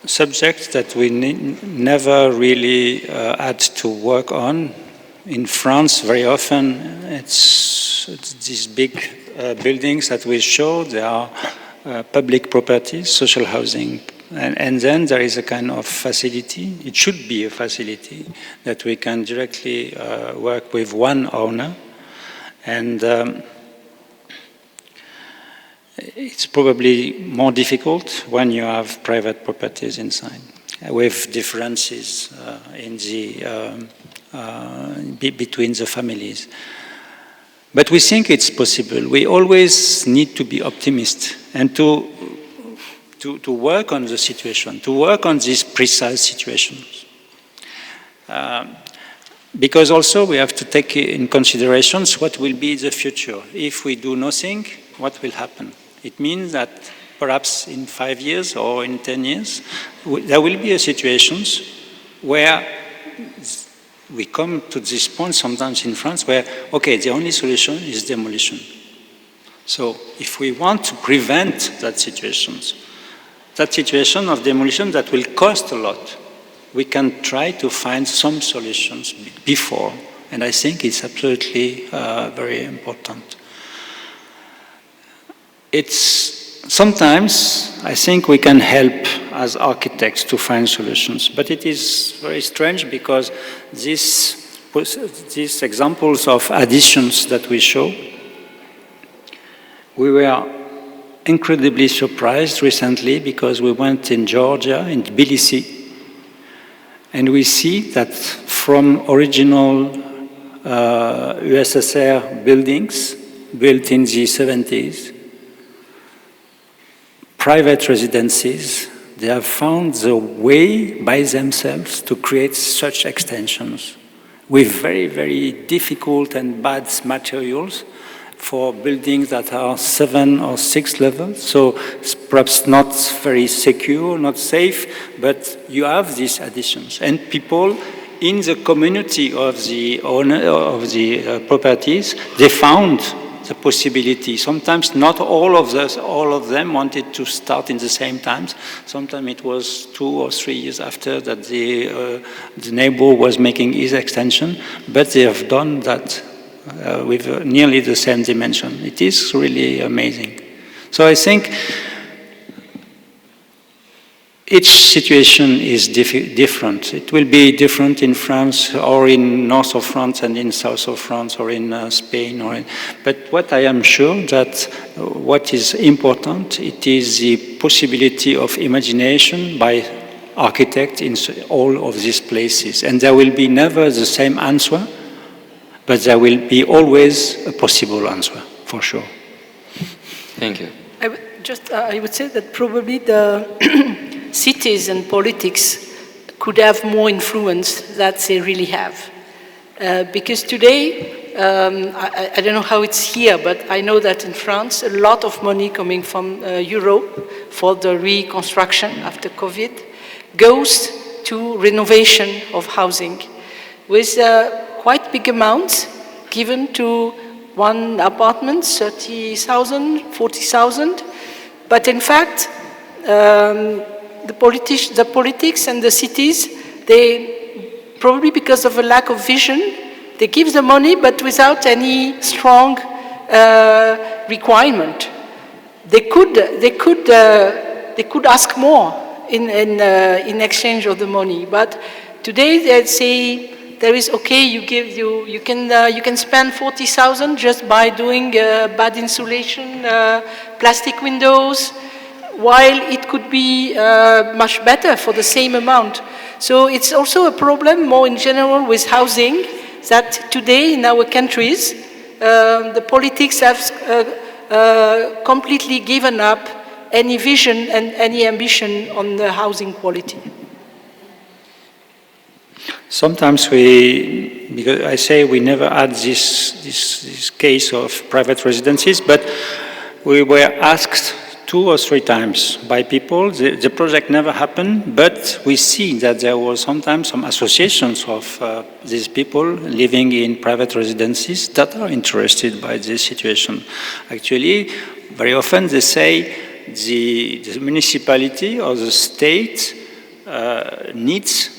Speaker 4: subject that we never really had to work on. In France, very often, it's these big buildings that we show, they are public properties, social housing. And then there is a kind of facility, it should be a facility, that we can directly work with one owner. And it's probably more difficult when you have private properties inside, with differences in the between the families. But we think it's possible. We always need to be optimistic and to work on the situation, to work on these precise situations. Because also we have to take in consideration what will be the future. If we do nothing, what will happen? It means that perhaps in 5 years or in 10 years, there will be situations where we come to this point sometimes in France where, okay, the only solution is demolition. So if we want to prevent that situation of demolition that will cost a lot, we can try to find some solutions before. And I think it's absolutely very important. Sometimes I think we can help as architects to find solutions, but it is very strange because these examples of additions that we show, we were incredibly surprised recently because we went in Georgia, in Tbilisi, and we see that from original USSR buildings built in the 70s, private residences, they have found the way by themselves to create such extensions with very, very difficult and bad materials for buildings that are 7 or 6 levels. So it's perhaps not very secure, not safe, but you have these additions. And people in the community of the owner of the properties, they found the possibility. Sometimes not all of them wanted to start in the same time. Sometimes it was 2 or 3 years after that the neighbor was making his extension, but they have done that with nearly the same dimension. It is really amazing. So I think each situation is different. It will be different in France or in north of France and in south of France or in Spain. But what I am sure that what is important, it is the possibility of imagination by architects in all of these places. And there will be never the same answer, but there will be always a possible answer, for sure.
Speaker 5: Thank you.
Speaker 6: I would say that probably the cities and politics could have more influence than they really have. Because today, I don't know how it's here, but I know that in France, a lot of money coming from Europe for the reconstruction after COVID goes to renovation of housing with quite big amounts given to one apartment, 30,000, 40,000. But in fact, the politics and the cities, they probably because of a lack of vision, they give the money but without any strong requirement. They could ask more in exchange of the money, but today they say there is okay. You can spend 40,000 just by doing bad insulation, plastic windows, while it could be much better for the same amount. So it's also a problem more in general with housing that today in our countries the politics have completely given up any vision and any ambition on the housing quality.
Speaker 4: Sometimes because I say we never had this case of private residences, but we were asked 2 or 3 times by people. The project never happened, but we see that there was sometimes some associations of these people living in private residences that are interested by this situation. Actually, very often they say the municipality or the state needs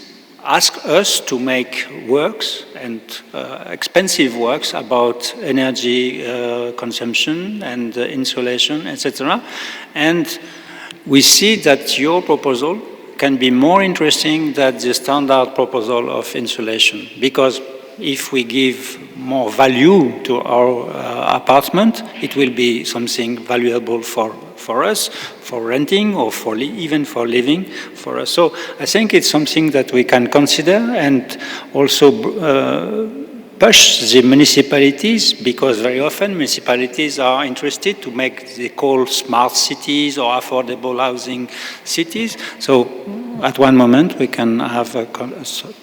Speaker 4: ask us to make works and expensive works about energy consumption and insulation, etc. And we see that your proposal can be more interesting than the standard proposal of insulation, because if we give more value to our apartment, it will be something valuable for us, for renting or for even for living for us. So I think it's something that we can consider and also push the municipalities, because very often municipalities are interested to make they call smart cities or affordable housing cities. So at one moment we can have a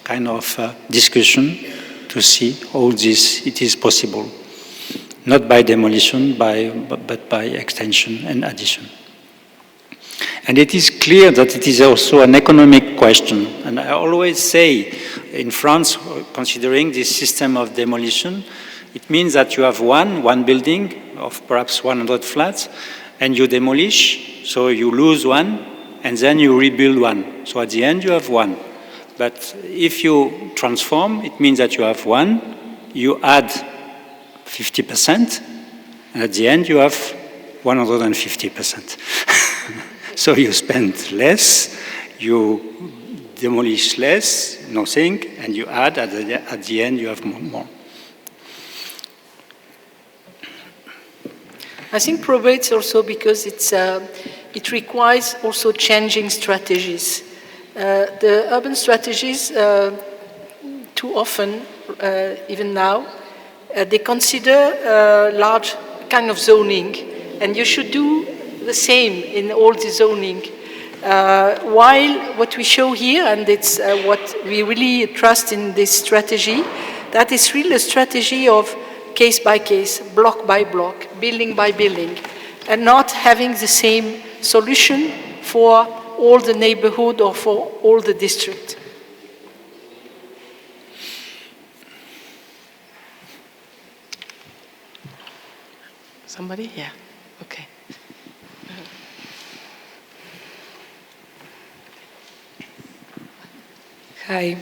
Speaker 4: kind of discussion to see how it is possible, not by demolition, but by extension and addition. And it is clear that it is also an economic question. And I always say, in France, considering this system of demolition, it means that you have one building of perhaps 100 flats, and you demolish, so you lose one, and then you rebuild one. So at the end, you have one. But if you transform, it means that you have one, you add 50%, and at the end, you have 150%. So you spend less, you demolish less, nothing, and you add, at the end you have more.
Speaker 6: I think probably it's also because it requires also changing strategies. The urban strategies, too often, even now, they consider large kind of zoning, and you should do the same in all the zoning. While what we show here, and it's what we really trust in this strategy, that is really a strategy of case by case, block by block, building by building, and not having the same solution for all the neighborhood or for all the district.
Speaker 2: Somebody? Yeah. Okay.
Speaker 7: Hi.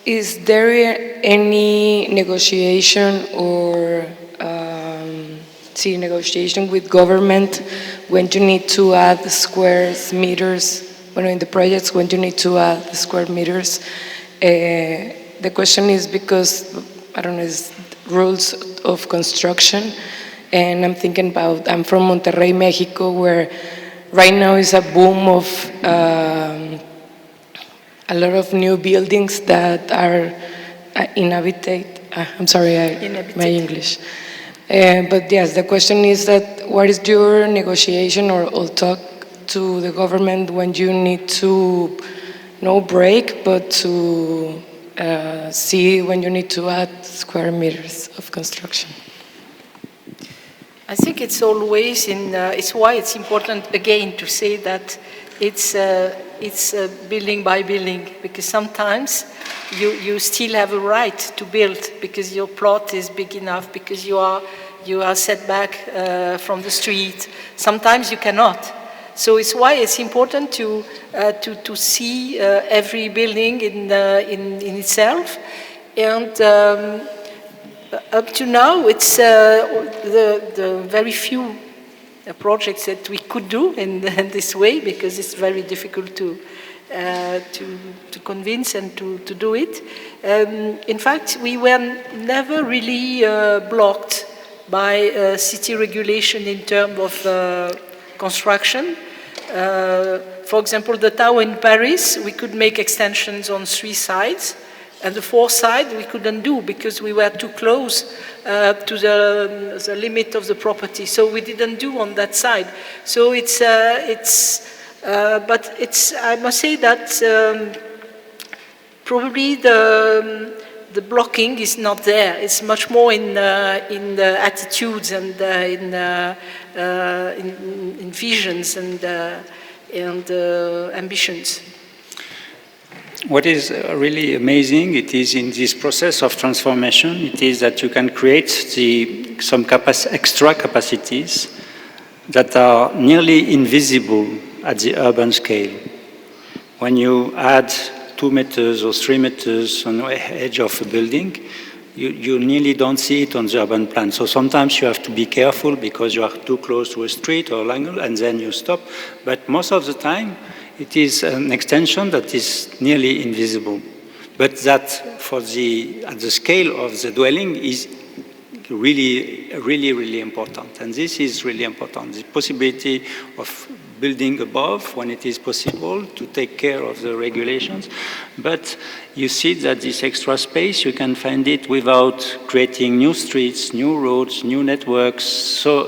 Speaker 7: Is there any negotiation or negotiation with government when you need to add square meters, when in the projects when you need to add square meters? The question is because, I don't know, it's rules of construction, and I'm thinking about, I'm from Monterrey, Mexico, where right now is a boom of a lot of new buildings that are inhabited. I'm sorry, my English. But yes, the question is that what is your negotiation or talk to the government when you need to no break, but to see when you need to add square meters of construction?
Speaker 6: I think it's always it's why it's important again to say that it's building by building, because sometimes you still have a right to build because your plot is big enough, because you are set back from the street. Sometimes you cannot. So it's why it's important to see every building in itself. And up to now, it's the very few projects that we could do in this way, because it's very difficult to convince and to do it. In fact, we were never really blocked by city regulation in terms of construction. For example, the tower in Paris, we could make extensions on 3 sides, and the 4th side we couldn't do because we were too close to the limit of the property. So we didn't do on that side. So but I must say that probably the blocking is not there. It's much more in the attitudes and in visions and ambitions.
Speaker 4: What is really amazing, it is in this process of transformation, it is that you can create some extra capacities that are nearly invisible at the urban scale. when you add 2 meters or 3 meters on the edge of a building, you nearly don't see it on the urban plan. So sometimes you have to be careful because you are too close to a street or angle, and then you stop. But most of the time, it is an extension that is nearly invisible. But that, at the scale of the dwelling, is really important. And this is really important. The possibility of building above when it is possible to take care of the regulations. But you see that this extra space, you can find it without creating new streets, new roads, new networks. So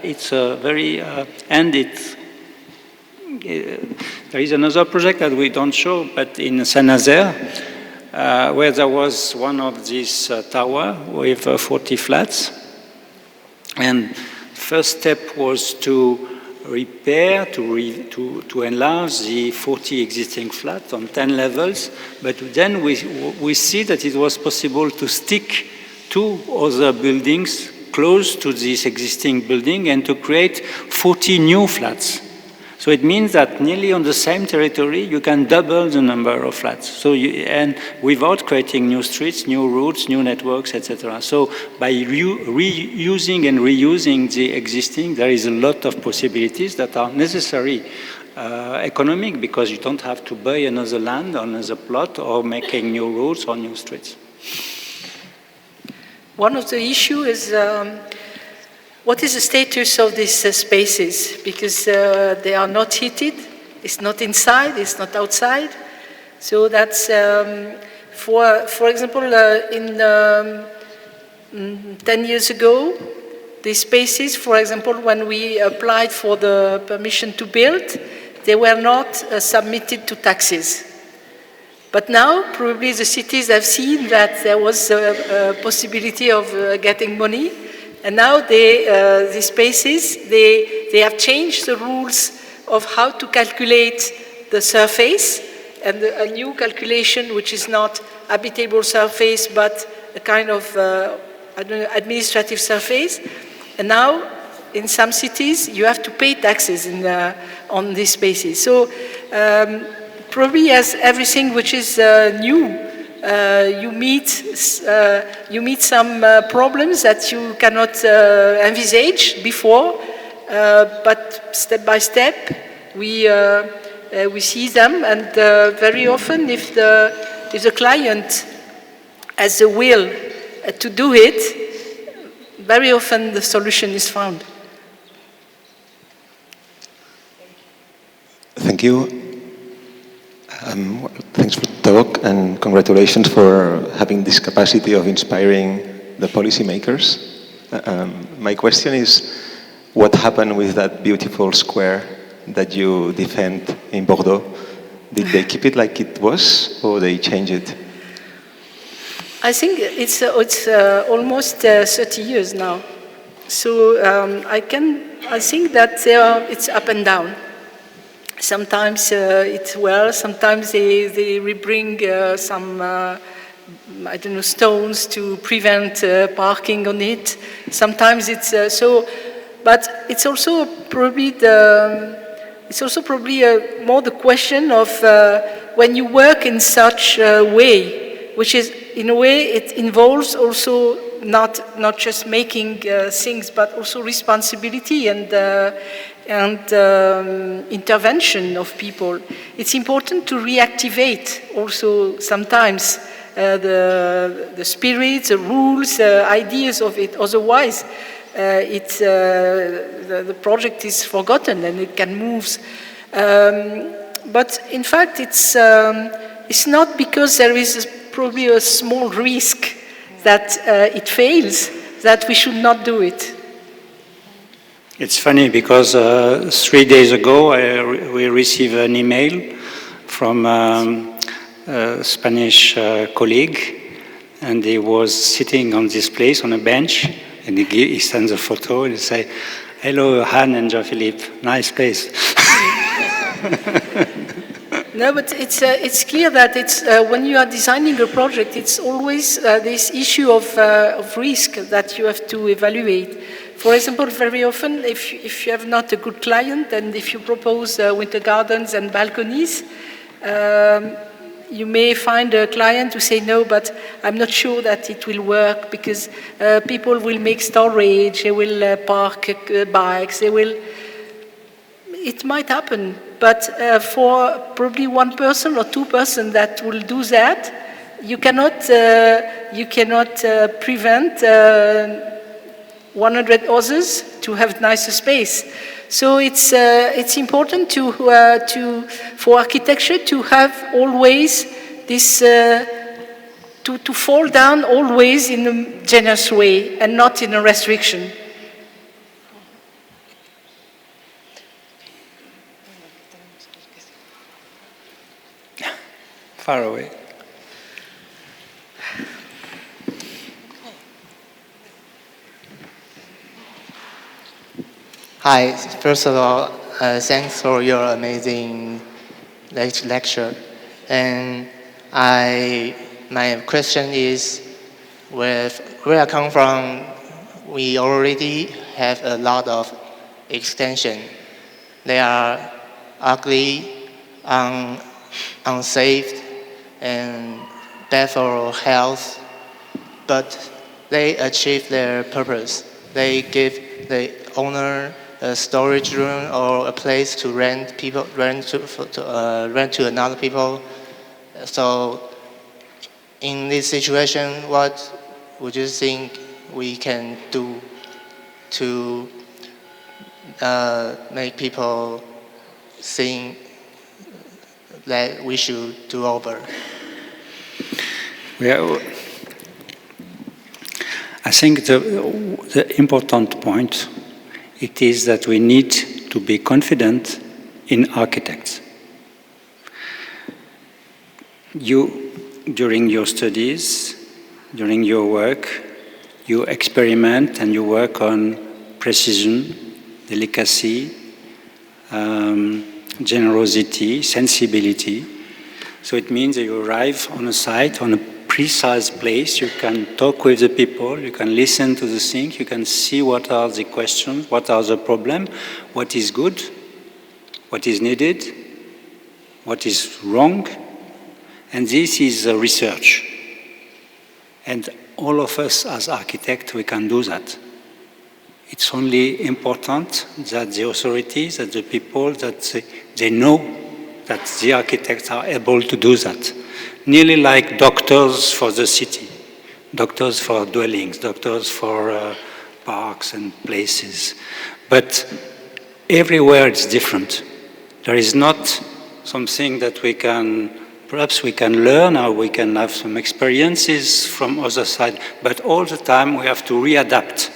Speaker 4: it's a very, there is another project that we don't show, but in Saint-Nazaire, where there was one of these tower with 40 flats. And first step was to repair, to enlarge the 40 existing flats on 10 levels. But then we see that it was possible to stick 2 other buildings close to this existing building and to create 40 new flats. So it means that nearly on the same territory, you can double the number of flats. So and without creating new streets, new routes, new networks, etc. So by reusing and reusing the existing, there is a lot of possibilities that are necessary economic, because you don't have to buy another land, another plot, or making new roads or new streets.
Speaker 6: One of the issues is what is the status of these spaces? Because they are not heated, it's not inside, it's not outside. So that's, for example, 10 years ago, these spaces, for example, when we applied for the permission to build, they were not submitted to taxes. But now, probably the cities have seen that there was a possibility of getting money. And now these spaces, they have changed the rules of how to calculate the surface, and a new calculation which is not habitable surface but a kind of administrative surface. And now in some cities you have to pay taxes on these spaces. So probably as everything which is new, you meet some problems that you cannot envisage before, but step by step we see them, and very often if the client has the will to do it, very often the solution is found.
Speaker 8: Thank you. Thanks for the talk, and congratulations for having this capacity of inspiring the policymakers. My question is, what happened with that beautiful square that you defend in Bordeaux? Did they keep it like it was, or they change it?
Speaker 6: I think it's almost 30 years now. So I think that it's up and down. Sometimes it's well, sometimes they rebring some, I don't know, stones to prevent parking on it. Sometimes it's so, but it's also probably more the question of when you work in such a way, which is, in a way, it involves also not just making things, but also responsibility and intervention of people. It's important to reactivate also sometimes the spirit, the rules, ideas of it. Otherwise, the project is forgotten and it can move. But in fact, it's not because there is probably a small risk that it fails that we should not do it.
Speaker 4: It's funny because 3 days ago we received an email from a Spanish colleague, and he was sitting on this place on a bench, and he sends a photo and he says, "Hello, Han and Jean-Philippe, nice place."
Speaker 6: No, but it's clear that it's when you are designing a project, it's always this issue of risk that you have to evaluate. For example, very often, if you have not a good client, and if you propose winter gardens and balconies, you may find a client who say, no, but I'm not sure that it will work because people will make storage, they will park bikes, it might happen, but for probably one person or two person that will do that, you cannot prevent 100 others to have nicer space. So it's important for architecture to have always this to fall down always in a generous way and not in a restriction.
Speaker 4: Far away.
Speaker 9: Hi, first of all, thanks for your amazing lecture. And my question is, where I come from, we already have a lot of extension. They are ugly, unsafe, and bad for health, but they achieve their purpose. They give the owner a storage room or a place to rent to another people. So in this situation, what would you think we can do to make people think that we should do over?
Speaker 4: Well, I think the important point it is that we need to be confident in architects. You, during your studies, during your work, you experiment and you work on precision, delicacy, generosity, sensibility. So it means that you arrive on a site, on a precise place, you can talk with the people, you can listen to the things, you can see what are the questions, what are the problems, what is good, what is needed, what is wrong, and this is research. And all of us as architects, we can do that. It's only important that the authorities, that the people, that they know that the architects are able to do that. Nearly like doctors for the city, doctors for dwellings, doctors for parks and places. But everywhere it's different. There is not something that perhaps we can learn or we can have some experiences from other side, but all the time we have to readapt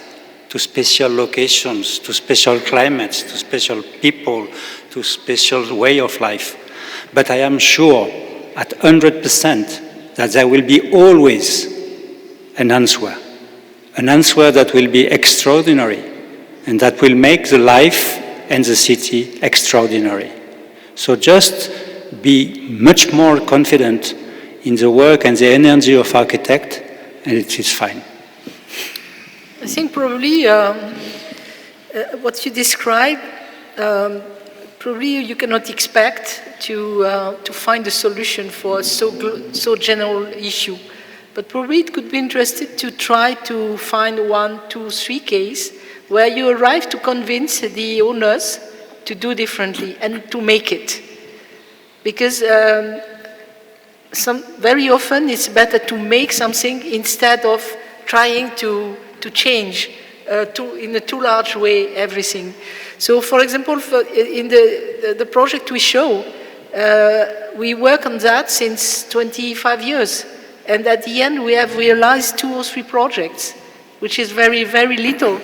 Speaker 4: to special locations, to special climates, to special people, to special way of life. But I am sure at 100% that there will be always an answer that will be extraordinary and that will make the life and the city extraordinary. So just be much more confident in the work and the energy of architect, and it is fine.
Speaker 6: I think probably what you described, probably you cannot expect to find a solution for a so general issue. But probably it could be interesting to try to find 1, 2, 3 cases where you arrive to convince the owners to do differently and to make it. Because very often it's better to make something instead of trying to change in a too large way everything. So for example, in the project we show, we work on that since 25 years. And at the end, we have realized 2 or 3 projects, which is very, very little.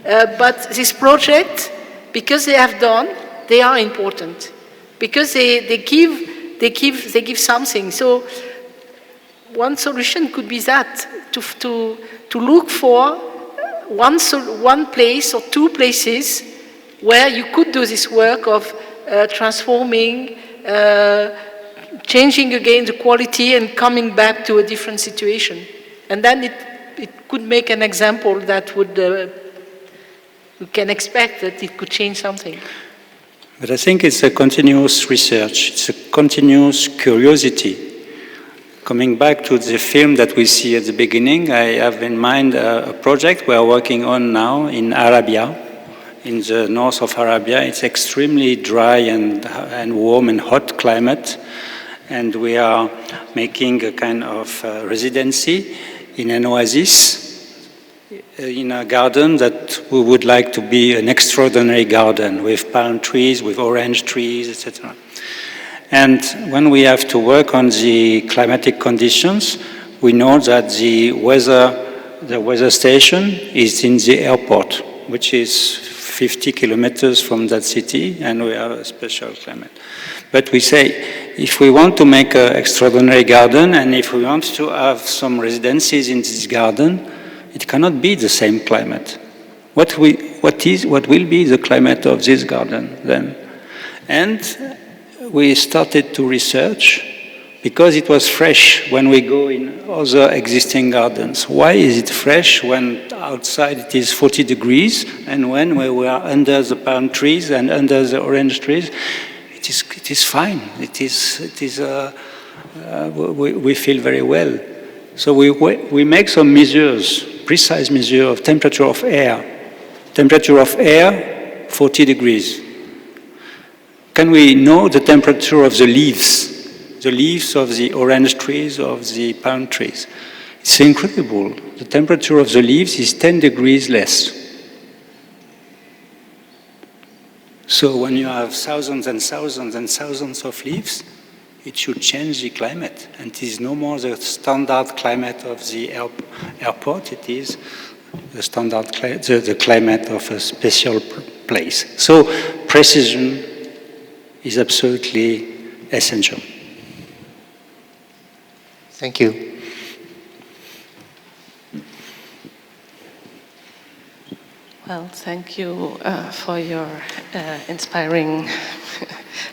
Speaker 6: But this project, because they have done, they are important. Because they give something. So one solution could be that, to look for one place or 2 places where you could do this work of transforming, changing again the quality and coming back to a different situation. And then it could make an example that we can expect that it could change something.
Speaker 4: But I think it's a continuous research, it's a continuous curiosity. Coming back to the film that we see at the beginning, I have in mind a project we are working on now in Arabia, in the north of Arabia. It's extremely dry and warm and hot climate, and we are making a kind of residency in an oasis, in a garden that we would like to be an extraordinary garden with palm trees, with orange trees, etc. And when we have to work on the climatic conditions, we know that the weather station is in the airport, which is 50 kilometers from that city, and we have a special climate. But we say, if we want to make an extraordinary garden, and if we want to have some residencies in this garden, it cannot be the same climate. What will be the climate of this garden then? And we started to research because it was fresh when we go in other existing gardens. Why is it fresh when outside it is 40 degrees and when we are under the palm trees and under the orange trees, it is fine. We feel very well. So we make some measures, precise measure of temperature of air. Temperature of air, 40 degrees. Can we know the temperature of the leaves of the orange trees, of the palm trees? It's incredible. The temperature of the leaves is 10 degrees less. So when you have thousands and thousands and thousands of leaves, it should change the climate. And it is no more the standard climate of the airport, it is the standard the climate of a special place. So precision is absolutely essential.
Speaker 9: Thank you.
Speaker 2: Well, thank you for your inspiring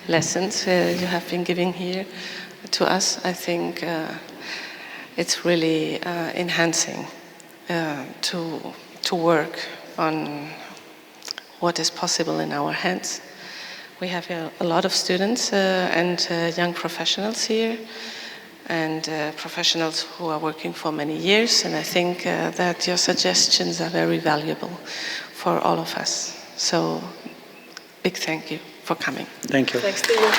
Speaker 2: lessons you have been giving here to us. I think it's really enhancing to work on what is possible in our hands. We have a lot of students and young professionals here, and professionals who are working for many years, and I think that your suggestions are very valuable for all of us. So, big thank you for coming.
Speaker 4: Thank you.
Speaker 6: Thanks to you.